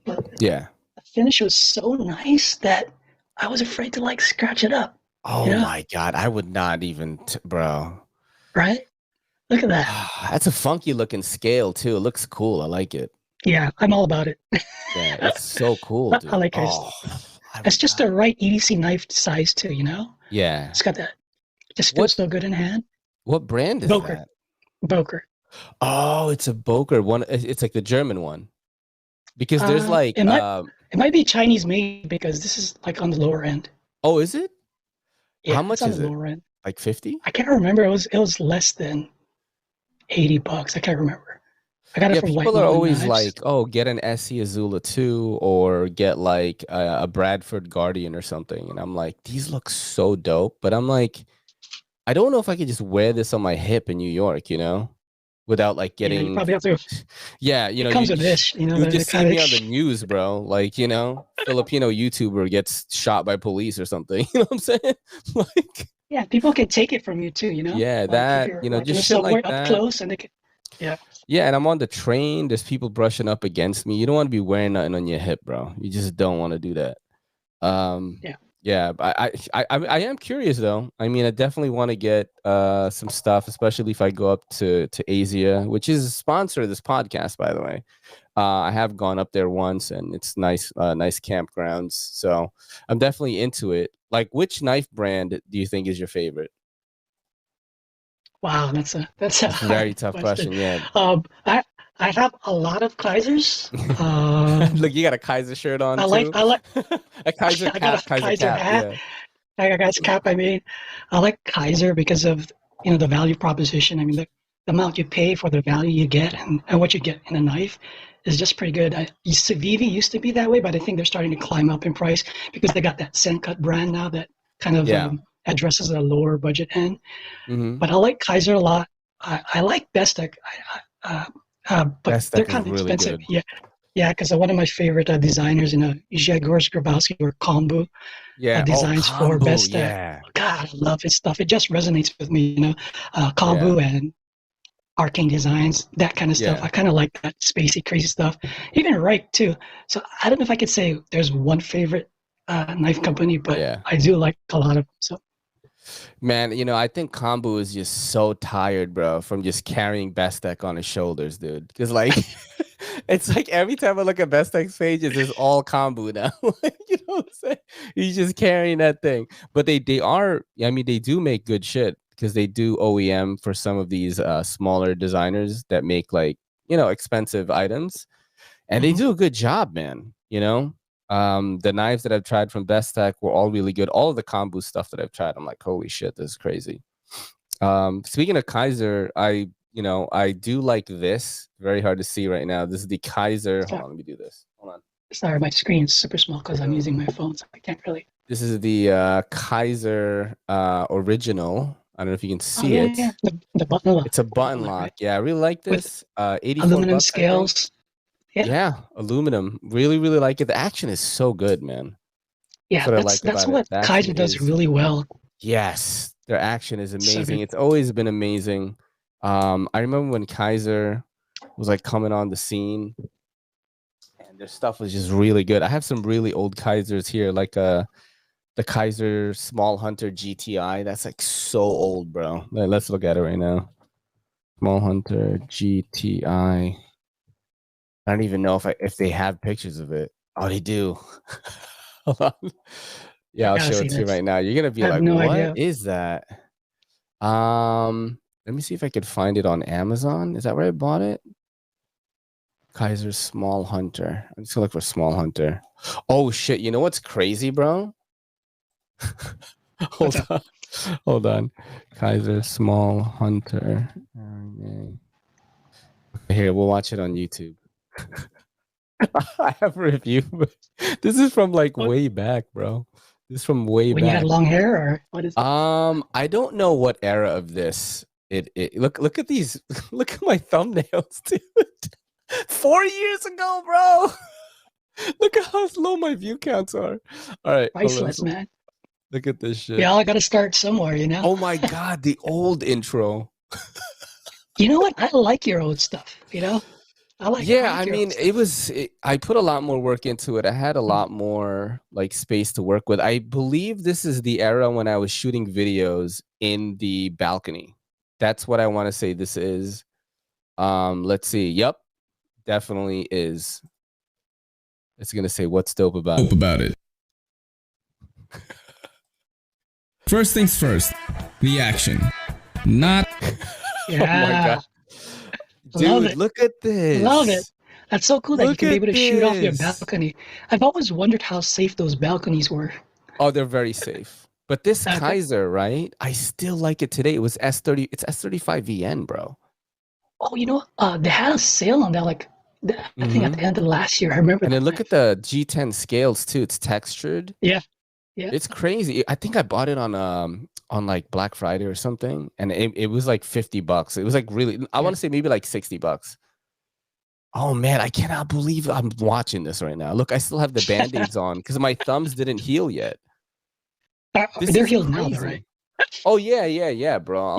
but the finish was so nice that I was afraid to like scratch it up. Oh my God, I would not even, bro. Right? Look at that. That's a funky looking scale too. It looks cool. I like it. Yeah, I'm all about it. Yeah, it's so cool, dude. I like it. It's just the right EDC knife size too, Yeah. It's got that. Just feels so good in hand. What brand is that? Boker. Oh, it's a Boker one. It's like the German one. Because there's like it might be Chinese made because this is like on the lower end. Oh, is it? Yeah, how much is it? Lower end. Like 50? I can't remember. It was less than $80. I can't remember. I got it from people are always like, oh, get an SE Azula 2 or get like a Bradford Guardian or something. And I'm like, these look so dope. But I'm like, I don't know if I could just wear this on my hip in New York, without like getting. Yeah, you probably have to. Yeah, it comes with this. You just see me on the news, bro. Like, Filipino YouTuber gets shot by police or something. You know what I'm saying? Like. Yeah, people can take it from you too. Yeah, like that just shit like that. Up close, and they can. Yeah. Yeah, and I'm on the train. There's people brushing up against me. You don't want to be wearing nothing on your hip, bro. You just don't want to do that. Yeah. I am curious though. I mean, I definitely want to get some stuff, especially if I go up to Asia, which is a sponsor of this podcast, by the way. I have gone up there once, and it's nice campgrounds. So I'm definitely into it. Like, which knife brand do you think is your favorite? Wow, that's a very tough question. Yeah. I have a lot of Kaisers. Look, you got a Kaiser shirt on I like too. I like A Kaiser I got cap, a Kaiser Kaiser cap. hat. Yeah. I got a cap. I mean, I like Kaiser because of the value proposition. I mean, the amount you pay for the value you get and what you get in a knife is just pretty good. Civivi used to be that way, but I think they're starting to climb up in price because they got that Sencut brand now that kind of Yeah. addresses a lower budget end. Mm-hmm. But I like Kaiser a lot. I like Bestech, but Bestech they're is kind of really expensive. good. Yeah, because one of my favorite designers, Grzegorz Grabowski or Kombu, Yeah. Oh, designs for combo. Bestech. Yeah. God, I love his stuff. It just resonates with me, Kombu and Arcane Designs, that kind of stuff. Yeah. I kind of like that spacey, crazy stuff. Even Reich too. So I don't know if I could say there's one favorite knife company, but Yeah. I do like a lot of them. So. Man, I think Kombu is just so tired, bro, from just carrying Bestech on his shoulders, dude. Because, like, it's like every time I look at Bestech's pages, it's all Kombu now. You know what I'm saying? He's just carrying that thing. But they are, I mean, they do make good shit because they do OEM for some of these smaller designers that make, like, expensive items. And they do a good job, man, the knives that I've tried from Bestech were all really good. All of the Kombu stuff that I've tried, I'm like, holy shit, this is crazy. Speaking of Kaiser, I do like this. Very hard to see right now. This is the Kaiser. Hold on, let me do this. Hold on. Sorry, my screen's super small because I'm using my phone, so I can't really. This is the Kaiser original. I don't know if you can see it. Yeah. The button lock. It's a button lock. Right? Yeah, I really like this. 84 aluminum bucks, scales. Yeah, aluminum. Really, really like it. The action is so good, man. Yeah, that's what Kaiser does really well. Yes, their action is amazing. It's always been amazing. I remember when Kaiser was like coming on the scene, and their stuff was just really good. I have some really old Kaisers here, like the Kaiser Small Hunter GTI. That's like so old, bro. Let's look at it right now. Small Hunter GTI. I don't even know if they have pictures of it. Oh, they do. Hold on. Yeah, I'll show it to you right now. You're gonna be like, "What is that?" Let me see if I could find it on Amazon. Is that where I bought it? Kaiser Small Hunter. I'm just gonna look for Small Hunter. Oh shit! You know what's crazy, bro? Hold on. Kaiser Small Hunter. Here, we'll watch it on YouTube. I have a review. This is from like way back, bro. This is from way back. When you had long hair, or what is it? I don't know what era of this it look at these. Look at my thumbnails, dude. 4 years ago, bro. Look at how low my view counts are. All right. Priceless, man. Look at this shit. Yeah, I gotta start somewhere, Oh my god, the old intro. You know what? I like your old stuff, I mean, I put a lot more work into it. I had a lot more like space to work with. I believe this is the era when I was shooting videos in the balcony. That's what I want to say this is. Let's see. Yep, definitely is. It's gonna say what's dope about it. First things first, the action. Not Yeah. Oh my god. Dude, look at this. Love it. That's so cool that you can be able to shoot off your balcony. I've always wondered how safe those balconies were. Oh, they're very safe. But this Kaiser, right? I still like it today. It was S30. It's S35VN, bro. Oh, they had a sale on that, I think at the end of last year. I remember. And then look at the G10 scales too. It's textured. Yeah. It's crazy. I think I bought it on like Black Friday or something, and it was like $50. It was like really. I want to say maybe like $60. Oh man, I cannot believe I'm watching this right now. Look, I still have the band-aids on because my thumbs didn't heal yet. They're healed now, though, right? Oh yeah, bro.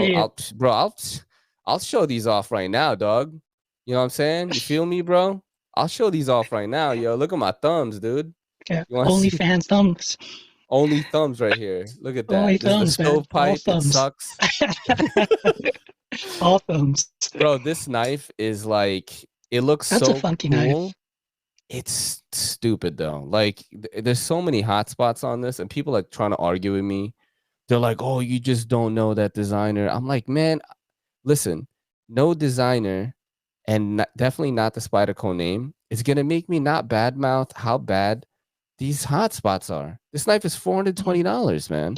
I'll show these off right now, dog. You know what I'm saying? You feel me, bro? I'll show these off right now, yo. Look at my thumbs, dude. Yeah, only fans thumbs. Only thumbs right here. Look at that. Only this thumbs, is the stovepipe. It sucks. All thumbs. Bro, this knife is like, it looks That's so a funky cool. knife. It's stupid though. Like, there's so many hot spots on this, and people are trying to argue with me. They're like, "Oh, you just don't know that designer." I'm like, man, listen, no designer and definitely not the Spyderco name, is gonna make me not badmouth how bad these hotspots are. This knife is $420, man.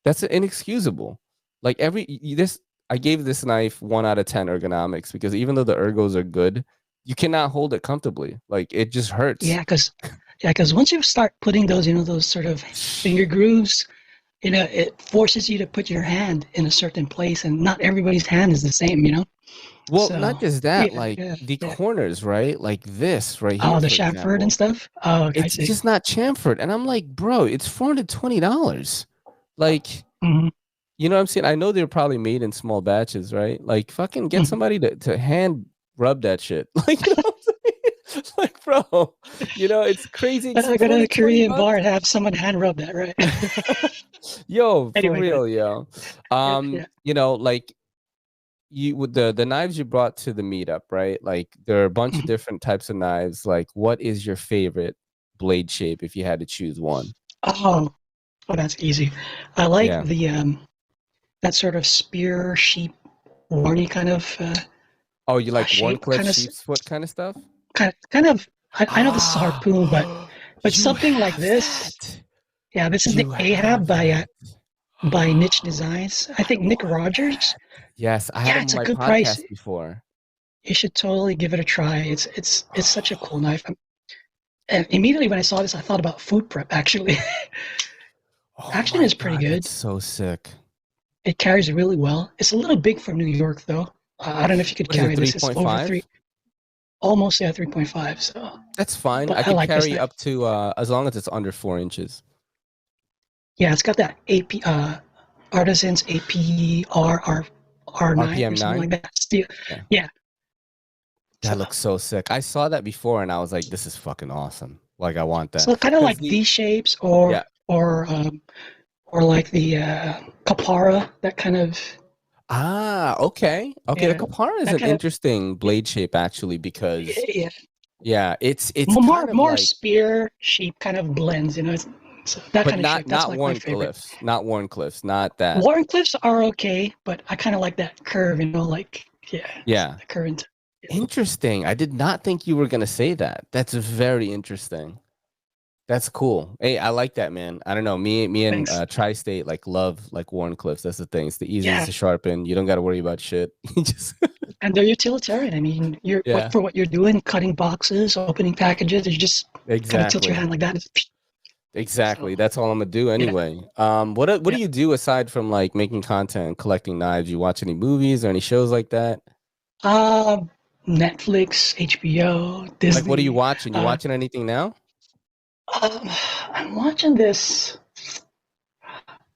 That's inexcusable. Like I gave this knife 1 out of 10 ergonomics because even though the ergos are good, you cannot hold it comfortably. Like it just hurts. Yeah, because once you start putting those, those sort of finger grooves, it forces you to put your hand in a certain place, and not everybody's hand is the same, Well, So, not just that, yeah. the corners, right? Like this right here. Oh, the for chamfered example. and stuff. Oh, okay, I It's see. just not chamfered. And I'm like, bro, it's $420. Like, Mhm. you know what I'm saying? I know they're probably made in small batches, right? Like, fucking get Mhm. somebody to hand rub that shit. Like, you know what I'm saying? Like, bro, it's crazy. It's I go to a Korean $420. bar and have someone hand rub that, right? Yo, for Anyway, real, yo. yeah. Like you with the knives you brought to the meetup, right? Like there are a bunch of Mhm. different types of knives. Like, what is your favorite blade shape if you had to choose one? Oh, that's easy. I like Yeah. the that sort of spear sheep warny kind of Oh, you like shape, Warncliffe sheep's foot kind of stuff? kind of. I know this is Ah, harpoon, but you something like have this. that. Yeah, this is the You Ahab have that. by Niche Designs. I think Nick Rogers. Yes, I had Yeah, him it's on a my good price. podcast before. You should totally give it a try. It's such a cool knife. And immediately when I saw this, I thought about food prep. Actually, Oh action my is pretty god, good. that's so sick. It carries really well. It's a little big for New York, though. I don't know if you could What is it, carry this. It's over 3.5? almost 3.5. So, That's fine. I but I could like this carry knife. up to as long as it's under 4 inches. Yeah, it's got that AP Artisans APR R9 or RPM something 9? like that. Steel. Yeah. Yeah. That So, looks so sick. I saw that before and I was like, this is fucking awesome. Like I want that. so kind of like Because V shapes yeah. or like the Capara, that kind of Okay. Okay, the yeah, Kapara is that an kind of interesting blade shape actually because yeah, yeah, it's more kind of like spear shape kind of blends, so that but kind of not shape. That's not like my favorite. Warncliffs. Not Warncliffs, not that. Warren Cliffs are okay, but I kind of like that curve, like Yeah. the current. Interesting. I did not think you were gonna say that. That's very interesting. That's cool. Hey, I like that, man. I don't know. Me and Thanks. Tri-State love like Warncliffs. That's the thing. It's the easiest Yeah, to sharpen. You don't got to worry about shit. You just and they're utilitarian. I mean, yeah, for what you're doing, cutting boxes, opening packages, you just kind of tilt your exactly. hand like that. Exactly. So That's all I'm gonna do yeah, anyway. What do yeah. you do aside from like making content and collecting knives? You watch any movies or any shows like that? Uh, Netflix, HBO, Like what are you Disney. watching? You watching anything now? Um, I'm watching this.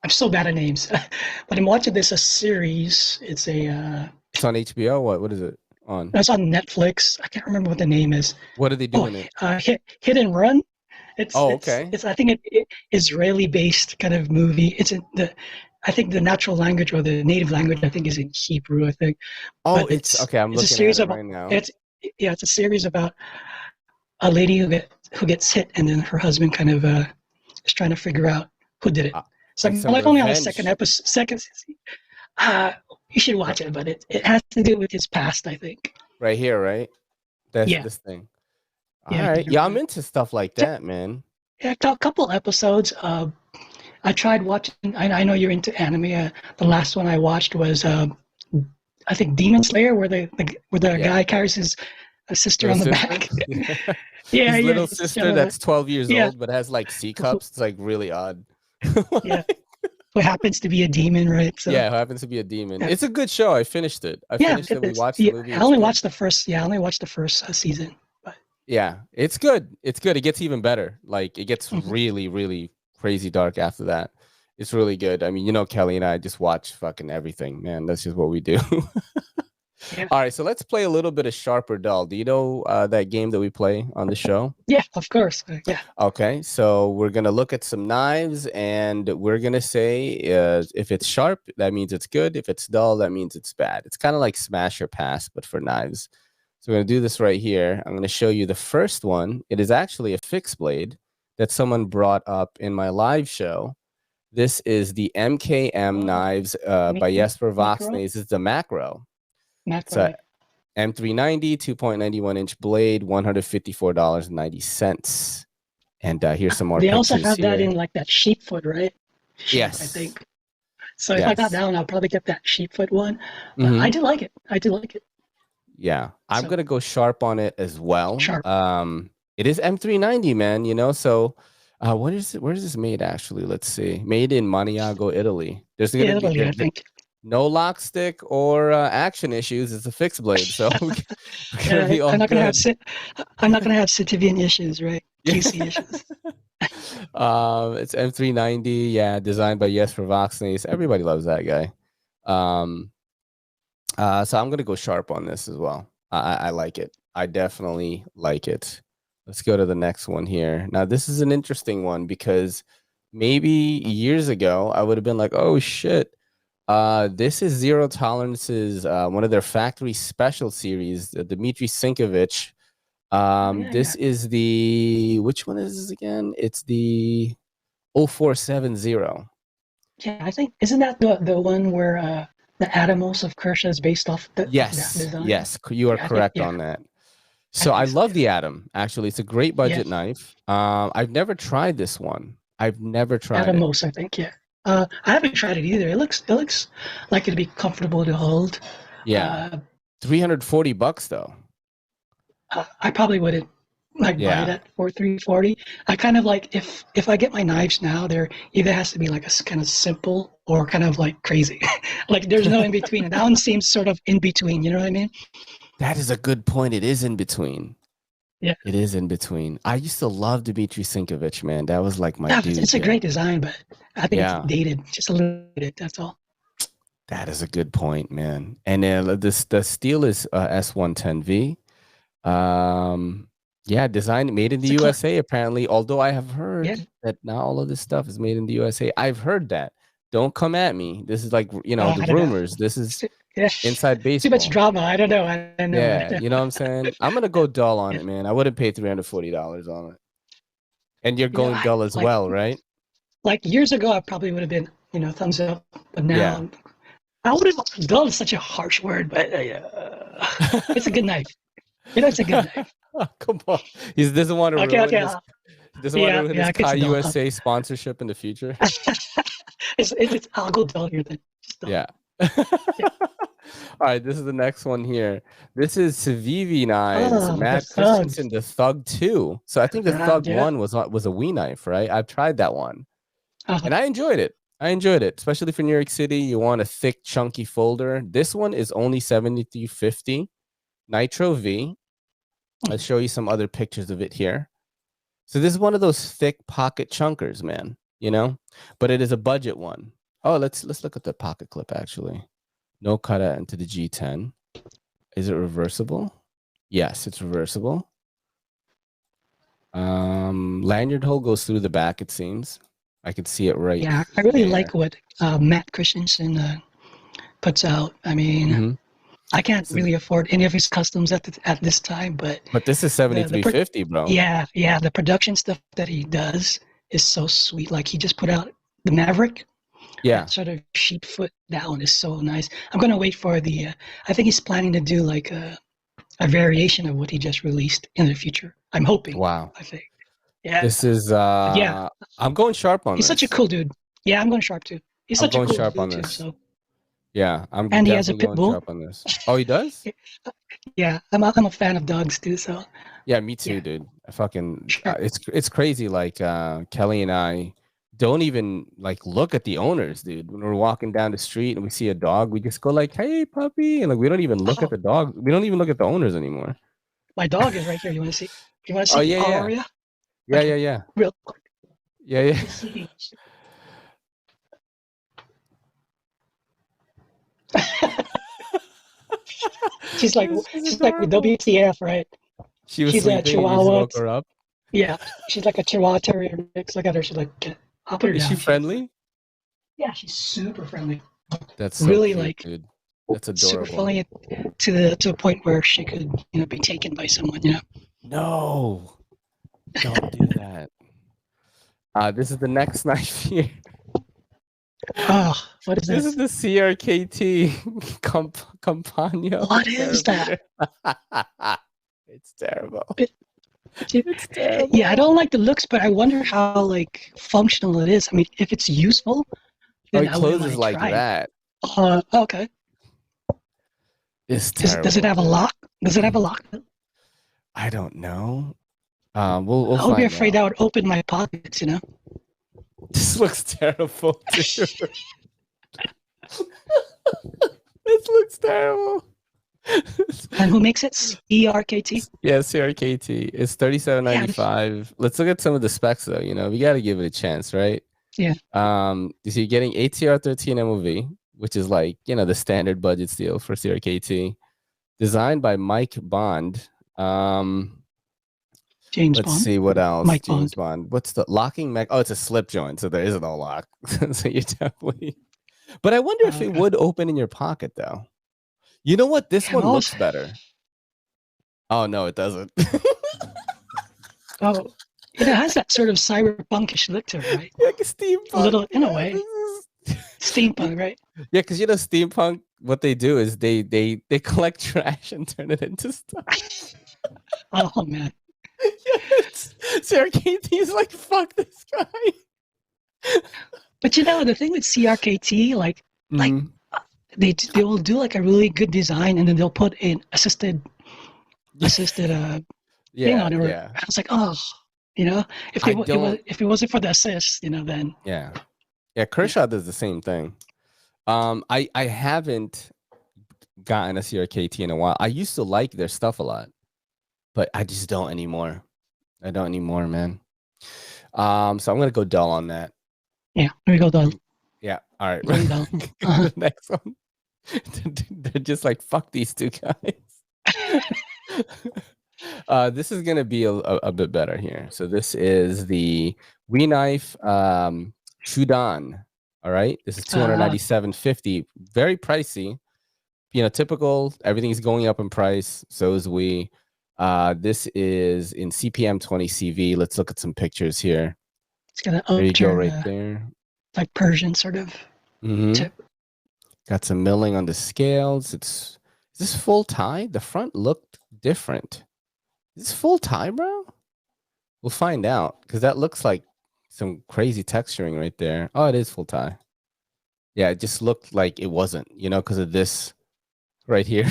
I'm so bad at names, but I'm watching this a series. It's It's on HBO. What is it on? it's on Netflix. I can't remember what the name is. What do they do Oh, in it? Hit and Run. Oh, okay. It's I think it Israeli based kind of movie. It's in the I think the natural language or the native language I think is in Hebrew. I think, Oh, but it's okay. I'm it's a looking at series it about right now. it's a series about a lady who gets hit and then her husband kind of is trying to figure out who did it. So Like I'm some like only on the second revenge. episode. You should watch it, but it has to do with his past, I think. Right here, right? That's Yeah, this thing. All yeah, right. Yeah, I'm into stuff like that, man. yeah. A couple episodes. I tried watching. I know you're into anime. The last one I watched was I think Demon Slayer, where the Yeah. guy carries his sister Little on the sister. back. His Yeah, little it's sister that's 12 years yeah, old but has like C cups. It's like really odd. yeah. Who happens to be a demon, right? So Yeah, who happens to be a demon. yeah, It's a good show. I finished it. yeah. We It's watched the yeah. movie. I It's only good. watched the first. Yeah, I only watched the first season. But Yeah, it's good. It's good. It gets even better. Like it gets mhm. really, really crazy dark after that. It's really good. I mean, Kelly and I just watch fucking everything, man. That's just what we do. Yeah, All right, so let's play a little bit of Sharp or Dull. Do you know that game that we play on the show? yeah. Of course. Yeah. Okay, so we're gonna look at some knives, and we're gonna say if it's sharp, that means it's good. If it's dull, that means it's bad. It's kind of like smash or pass, but for knives. So we're gonna do this right here. I'm gonna show you the first one. It is actually a fixed blade that someone brought up in my live show. This is the MKM knives by Jesper Macro. Voxnay. This is the macro. Macro. So Yeah. M390, 2.91 inch blade, $154.90. And here's some more They pictures also have here. that in like that sheepfoot, right? Sheep, Yes. I think. So if I got that one, I'll probably get that sheepfoot one. But Mhm. I do like it. I do like it. Yeah, I'm So- gonna go sharp on it as well. Sharp. It is M390, man. You know, so where is this made? Actually, let's see. Made in Maniago, Italy. There's gonna be Italy, I think. no lock stick or action issues. It's a fixed blade, so we're gonna be all I'm not good. gonna have Citivian issues, right? QC issues. It's M390. Yeah, designed by Jesper Voxnäs. Everybody loves that guy. So I'm gonna go sharp on this as well. I like it. I definitely like it. Let's go to the next one here. Now this is an interesting one because maybe years ago I would have been like, oh shit. This is Zero Tolerance's one of their factory special series, Dmitry Sinkovich. This is which one is this again? It's the 0470. Yeah, I think isn't that the one where the Atomos of Kershaw is based off of that design? Yes, you are correct on that. So I love the Atom. Actually, it's a great budget knife. I've never tried this one. I've never tried Atomos, I think. Yeah. I haven't tried it either. It looks like it'd be comfortable to hold. Yeah. $340 though. I probably wouldn't buy it at $340. I kind of like if I get my knives now, there either has to be like a kind of simple or kind of like crazy. Like there's no in between. That one seems sort of in between. You know what I mean? That is a good point. It is in between. Yeah, it is in between. I used to love Dmitry Sinkovich, man. That was like my dude. It's a great design, but I think it's dated, just a little bit. That's all. That is a good point, man. And the steel is S110V. Designed, made in the USA apparently. Although I have heard that not all of this stuff is made in the USA. I've heard that. Don't come at me. This is like the rumors. This is inside baseball. Too much drama. I don't know. Yeah, you know what I'm saying. I'm gonna go dull on it, man. I wouldn't pay $340 on it. And you're going dull as well, right? Like years ago, I probably would have been thumbs up, but now I wouldn't. Dull is such a harsh word, but it's a good knife. It's a good knife. Come on. He doesn't want to ruin this. Doesn't want to ruin this Kai USA sponsorship in the future. I'll go dull here then. Yeah. All right, this is the next one here. This is Civivi knives, Matt Christensen, the Thug 2. So I think the Thug 1 was a Wii knife, right? I've tried that one, and I enjoyed it. Especially for New York City. You want a thick, chunky folder. This one is only $73.50. Nitro V. Let's show you some other pictures of it here. So this is one of those thick pocket chunkers, man. But it is a budget one. Oh, let's look at the pocket clip actually. No cutout into the G10. Is it reversible? Yes, it's reversible. Lanyard hole goes through the back, it seems. I can see it right. Yeah, I really like what Matt Christensen puts out. I mean, I can't really afford any of his customs at this time, but this is $73.50, bro. Yeah, the production stuff that he does is so sweet. Like he just put out the Maverick. Yeah. That sort of sheep foot. That one is so nice. I'm gonna wait for the. I think he's planning to do like a variation of what he just released in the future. I'm hoping. Wow. I think. Yeah. This is. I'm going sharp on this. He's such a cool dude. Yeah, I'm going sharp too. He's such a cool sharp dude on too. this. So. Yeah, I'm. And he has a pit bull. Sharp on this. Oh, he does. Yeah, I'm a fan of dogs too. So. Yeah, me too, dude. I fucking. It's crazy. Like Kelly and I don't even like look at the owners, dude. When we're walking down the street and we see a dog, we just go like, "Hey, puppy," and like we don't even look at the dog. We don't even look at the owners anymore. My dog is right here. You want to see? Oh yeah, Aria? Yeah. Real quick. Yeah. she's like with WTF, right? She's a Chihuahua. Her up. Yeah, she's like a Chihuahua Terrier mix. Look at her. She's like, I'll put her down. Is she friendly? Yeah, she's super friendly. That's so really cute, like, dude. That's adorable. Super friendly to a point where she could, be taken by someone. No, don't do that. This is the next knife here. Oh, what is This is this? the CRKT Campagno What is that? thermometer. It's terrible. It- It's terrible. Yeah, I don't like the looks, but I wonder how like functional it is. I mean, if it's useful, Oh, then it I would closes like like try it. that. Okay. It's Does it terrible. have a dude. lock? Does it have a lock? I don't know. We'll I would be find afraid out. that would open my pockets, you know? This looks terrible, dude. This looks terrible. And who makes it? CRKT? Yeah, CRKT. It's $37.95. Let's look at some of the specs though. You know, we got to give it a chance, right? Yeah. You see, you're getting ATR 13 MOV, which is like, you know, the standard budget steel for CRKT. Designed by Mike Bond. James Let's Bond. see what else. Mike James Bond. What's the locking mech? Oh, it's a slip joint, so there is no lock. So you definitely. But I wonder if it Okay. would open in your pocket though. You know what? This Yeah, one well, looks better. Oh no, it doesn't. Oh, it has that sort of cyberpunkish look to it, right? Like a steampunk. A little, in a Yeah, way. this is- Steampunk, right? Yeah, because you know steampunk. What they do is they collect trash and turn it into stuff. Oh man. Yes. Sarah Katie's like, fuck this guy. But you know, the thing with CRKT, like Mhm. they will do like a really good design, and then they'll put an assisted thing yeah, on it. yeah, I was like, oh, you know, if I it, don't- if it wasn't for the assist, you know, then yeah. Kershaw does the same thing. I haven't gotten a CRKT in a while. I used to like their stuff a lot, but I just don't anymore. I don't anymore, man. So I'm gonna go dull on that. yeah, here we go, Don. Yeah. All right. Going dull. The next one. They're just like, fuck these two guys. This is gonna be a bit better here. So this is the We Knife Shudan. All right. This is $297.50. Very pricey. You know, typical. Everything's going up in price. So is we. This is in CPM 20 CV. Let's look at some pictures here. It's got an There you go, upturn, right there. like Persian sort of Mhm. tip. Got some milling on the scales. Is this full tie? The front looked different. Is this full tie, bro? We'll find out because that looks like some crazy texturing right there. Oh, it is full tie. Yeah, it just looked like it wasn't, you know, because of this right here.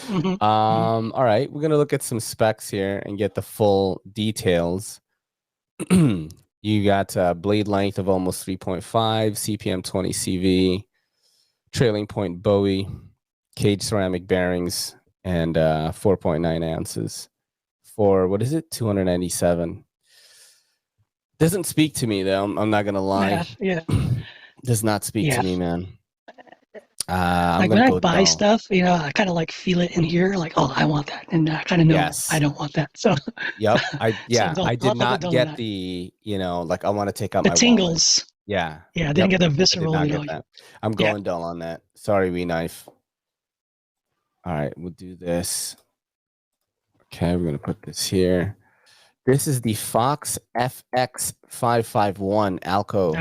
Mhm. All right, we're gonna look at some specs here and get the full details. You got blade length of almost 3.5, CPM 20 CV, trailing point Bowie, cage ceramic bearings, and 4.9 ounces for what is it? 297. Doesn't speak to me though. I'm not gonna lie. Yeah. Does not speak Yeah. to me, man. I'm Like when gonna I go buy dull. stuff, you know, I kind of like feel it in here, like, oh, I want that, and I kind of know Yes. I don't want that. So Yep. I I'll did not double get that. the, you know, like I want to take out the my wallet. tingles. Yeah. Yeah, I didn't get the I did visceral, not you know. get that. I'm Yeah. going dull on that. Sorry, We Knife. All right, we'll do this. Okay, we're gonna put this here. This is the Fox FX551 Alco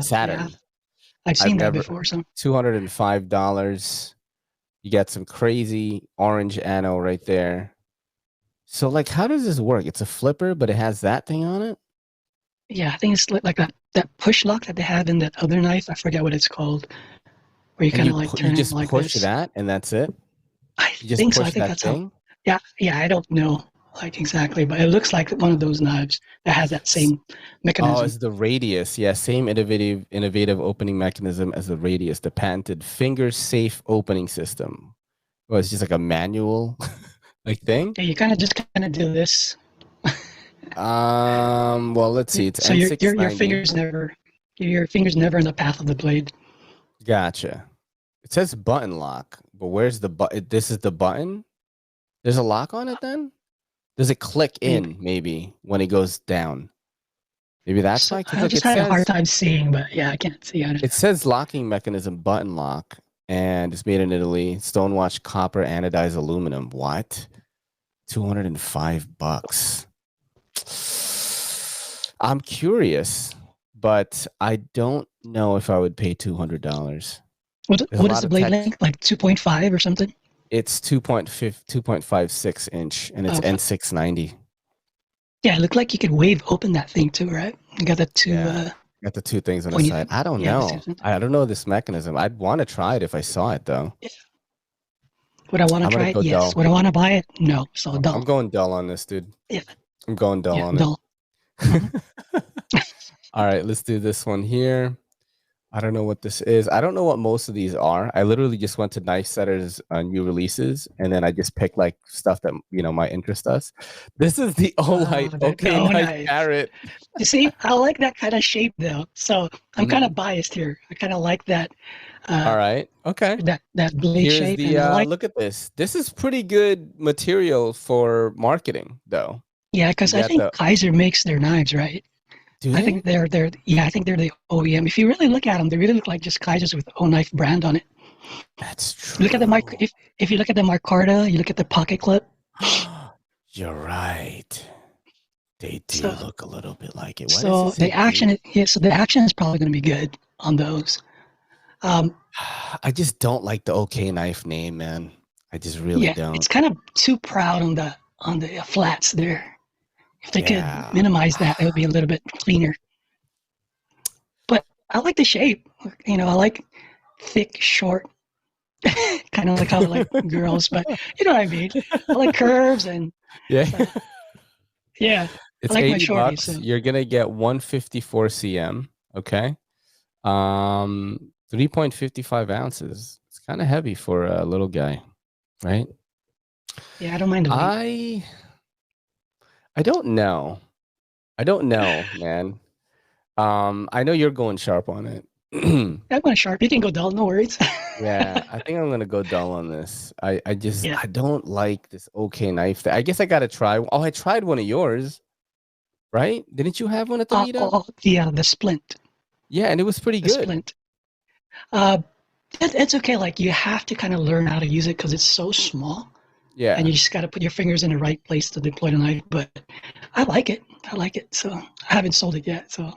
Saturn. Yeah. I've seen that never- before. So $205. You got some crazy orange anno right there. So, like, how does this work? It's a flipper, but it has that thing on it? yeah, I think it's like that push lock that they have in that other knife. I forget what it's called. Where you And kind of like turn you just it like push this. that, and that's it? I You just think so. push I think that that's thing? how. Yeah, I don't know like exactly, but it looks like one of those knives that has that same Oh, mechanism. it's the radius. Yeah, same innovative opening mechanism as the radius, the patented finger-safe opening system. Well, it's just like a manual like thing. Yeah, you kind of do this. Well, let's see. It's So your N690. fingers never in the path of the blade. Gotcha. It says button lock, but where's the button? This is the button. There's a lock on it then? Does it click in maybe when it goes down? Maybe that's So why. 'Cause I look, just it had a says- hard time seeing, but yeah, I can't see on it. It says locking mechanism button lock, and it's made in Italy. Stonewashed copper anodized aluminum. What? $205. I'm curious but I don't know if I would pay $200. What There's a what is lot the of blade tech. length? Like 2.5 or something? It's 2.56 inch, and it's Okay. N690. Yeah, it looked like you could wave open that thing too, right? You got the two Yeah. Got the two things on the pointy side. thing. I don't Yeah, the know. two- I don't know this mechanism. I'd want to try it if I saw it though. Would I want to I'm gonna try it? go Yes. dull. Would I want to buy it? No. So I'm dull. going dull on this, dude. Yeah. I'm going dull Yeah, on dull. it. All right, let's do this one here. I don't know what this is. I don't know what most of these are. I literally just went to Knife Setter's new releases, and then I just picked like stuff that might interest us. This is the Olight The OK Knife knife. Carrot. You see, I like that kind of shape though. So I'm kind Mm-hmm. of biased here. I kind of like that. All right. Okay. That blade Here's shape, the and I like. look at this. This is pretty good material for marketing, though. Yeah, because You I got think the- Kaiser makes their knives, right? Do I they? think they're I think they're the OEM. If you really look at them, they really look like just Kaisers with O knife brand on it. That's true. Look at the if you look at the micarta, you look at the pocket clip. You're right. They do So- look a little bit like it. So the action, so the action is probably going to be good on those. I just don't like the OK Knife name, man. I just really Yeah, don't. it's kind of too proud on the flats there. If they Yeah. could minimize that, it would be a little bit cleaner. But I like the shape. I like thick, short, kind of like how I like girls. But you know what I mean. I like curves and Yeah. yeah. It's like my 80 shorties, bucks. so- You're gonna get 154 cm. Okay. 3.55 ounces. It's kind of heavy for a little guy, right? Yeah, I don't mind the weight. I don't know. I don't know, man. I know you're going sharp on it. I'm going sharp. You can go dull, no worries. Yeah, I think I'm gonna go dull on this. I Yeah. don't like this OK Knife thing. I guess I gotta try. Oh, I tried one of yours, right? Didn't you have one at the meetup? The splint. Yeah, and it was pretty The good. splint. It's okay. Like you have to kind of learn how to use it because it's so small, Yeah. and you just got to put your fingers in the right place to deploy the knife. But I like it. So I haven't sold it yet. So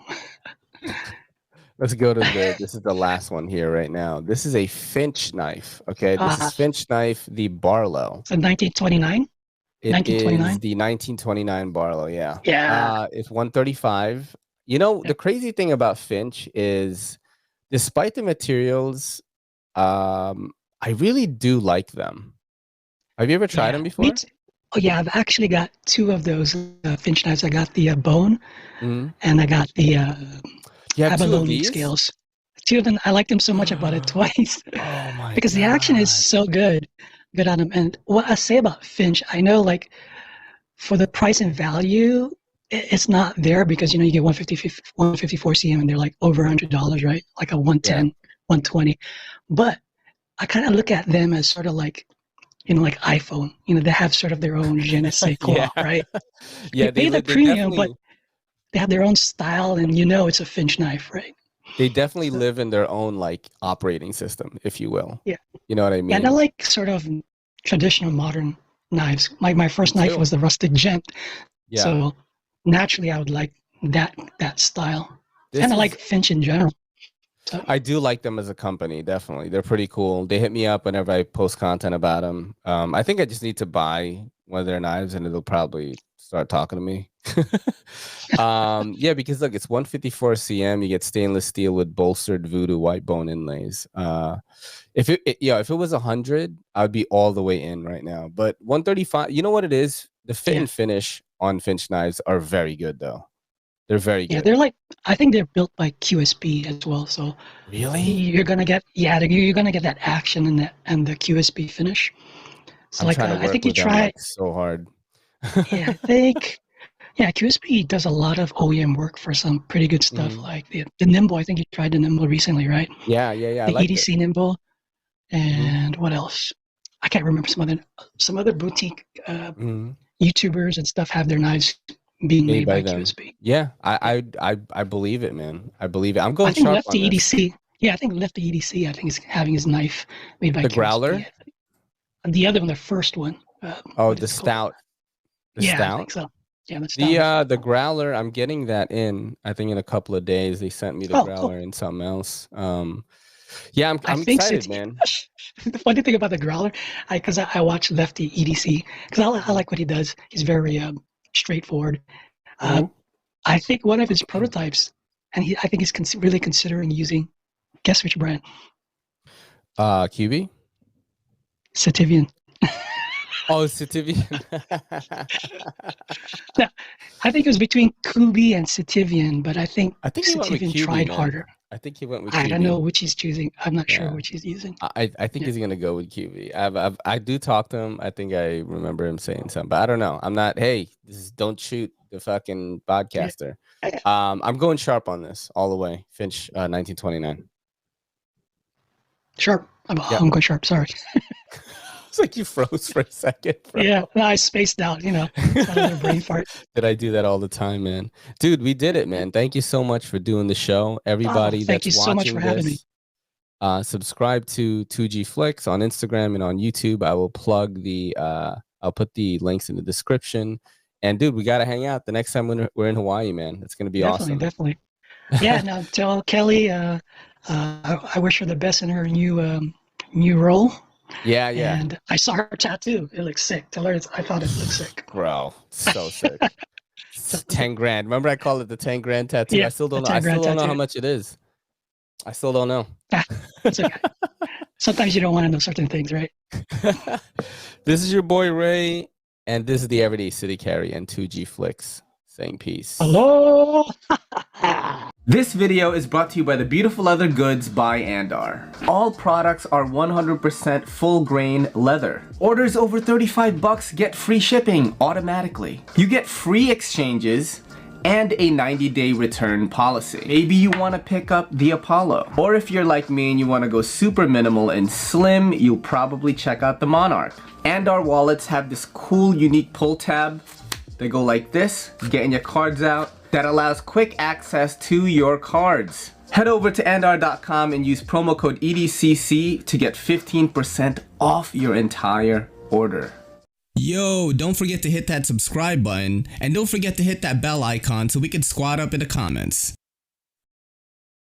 Let's go to this is the last one here right now. This is a Finch knife. Okay, this is Finch knife, the Barlow. it's a 1929. It 1929? is the 1929 Barlow, yeah. Yeah. It's 135. The crazy thing about Finch is despite the materials, I really do like them. Have you ever tried them before? Oh yeah, I've actually got two of those Finch knives. I got the bone, Mhm. and I got the You have two of abalone these? scales. Two of them. I like them so much. I bought it twice. Oh my Because the action is God. so good on them. And what I say about Finch, I know like for the price and value, it's not there because you get 154 cm and they're like over $100, right? Like a 110, 120. But I kind of look at them as sort of like like iPhone. They have sort of their own je ne sais quoi, Yeah. right? Yeah, They pay the they premium, definitely, but they have their own style, and it's a Finch knife, right? they definitely live in their own like operating system, if you will. Yeah. You know what I mean? Yeah, and I like sort of traditional modern knives. My first Me knife too. was the rustic gent, Yeah. so naturally I would like that style. This And I is- like Finch in general. So, I do like them as a company, definitely. They're pretty cool. They hit me up whenever I post content about them. I think I just need to buy one of their knives and it'll probably start talking to me. Yeah, because look, it's 154 cm. You get stainless steel with bolstered voodoo white bone inlays. If it was 100, I'd be all the way in right now. But 135, you know what it is? The fit and finish on Finch knives are very good, though. They're very good. yeah, they're like, I think they're built by QSP as well. So Really? you're gonna get you're gonna get that action and the QSP finish. So I'm like trying to I work think you with them, try. like, so hard. Yeah, I think. Yeah, QSP does a lot of OEM work for some pretty good stuff. Mhm. Like the Nimble. I think you tried the Nimble recently, right? Yeah. I The like EDC Nimble, and what else? I can't remember some other boutique YouTubers and stuff have their knives being made by them. QSP. Yeah, I believe it, man. I believe it. I'm going I think sharp Lefty on this. EDC. Yeah, I think Lefty EDC. I think is having his knife made by The QSP. Growler? And the other one, the first one. Oh, what the is it called? stout. The Yeah, stout. I think so. Yeah, that's down. The growler, I'm getting that in. I think in a couple of days they sent me the Oh, growler cool. and something else. Yeah, I I'm think excited, man. the funny thing about the growler, because I watch Lefty EDC, because I like what he does. He's very straightforward. Uh, Mhm. I think one of his prototypes, and I think he's really considering using, guess which brand? QB. Sativian. Oh, Citivian. No, I think it was between Kubi and Sativian, but I think I think he went with Sativian QB, tried man. harder. I think he went with I don't know QB. which he's choosing. I'm not sure Yeah. which he's using. I think Yeah. he's gonna go with QB. I do talk to him. I think I remember him saying something, but I don't know. I'm not. Hey, this is don't shoot the fucking podcaster. I'm going sharp on this all the way. Finch 1929. Sharp. Yeah. I'm going sharp. Sorry. It's like you froze for a second, bro. Yeah, no, I spaced out. It's another brain fart. Did I do that all the time, man? Dude, we did it, man. Thank you so much for doing the show. Everybody thank that's you so much watching for having me. this, subscribe to 2gflix on Instagram and on YouTube. I will plug I'll put the links in the description. And dude, we gotta hang out the next time we're in Hawaii, man. It's gonna be awesome. Definitely. Yeah. Now tell Kelly, I wish her the best in her new role. Yeah. And I saw her tattoo. It looks sick. Tell her I thought it looked sick. Bro, so sick. 10 grand. Remember I called it the 10 grand tattoo? Yeah, I still don't the know. I 10 grand still don't know how tattoo. much it is. I still don't know. It's okay. Sometimes you don't want to know certain things, right? This is your boy Ray, and this is the Everyday City Carry and 2gflix saying peace. Hello. This video is brought to you by the Beautiful Leather Goods by Andar. All products are 100% full grain leather. Orders over $35 get free shipping automatically. You get free exchanges and a 90-day return policy. Maybe you want to pick up the Apollo. Or if you're like me and you want to go super minimal and slim, you'll probably check out the Monarch. Andar wallets have this cool unique pull tab. They go like this, getting your cards out. That allows quick access to your cards. Head over to andar.com and use promo code EDCC to get 15% off your entire order. Yo, don't forget to hit that subscribe button, and don't forget to hit that bell icon so we can squad up in the comments.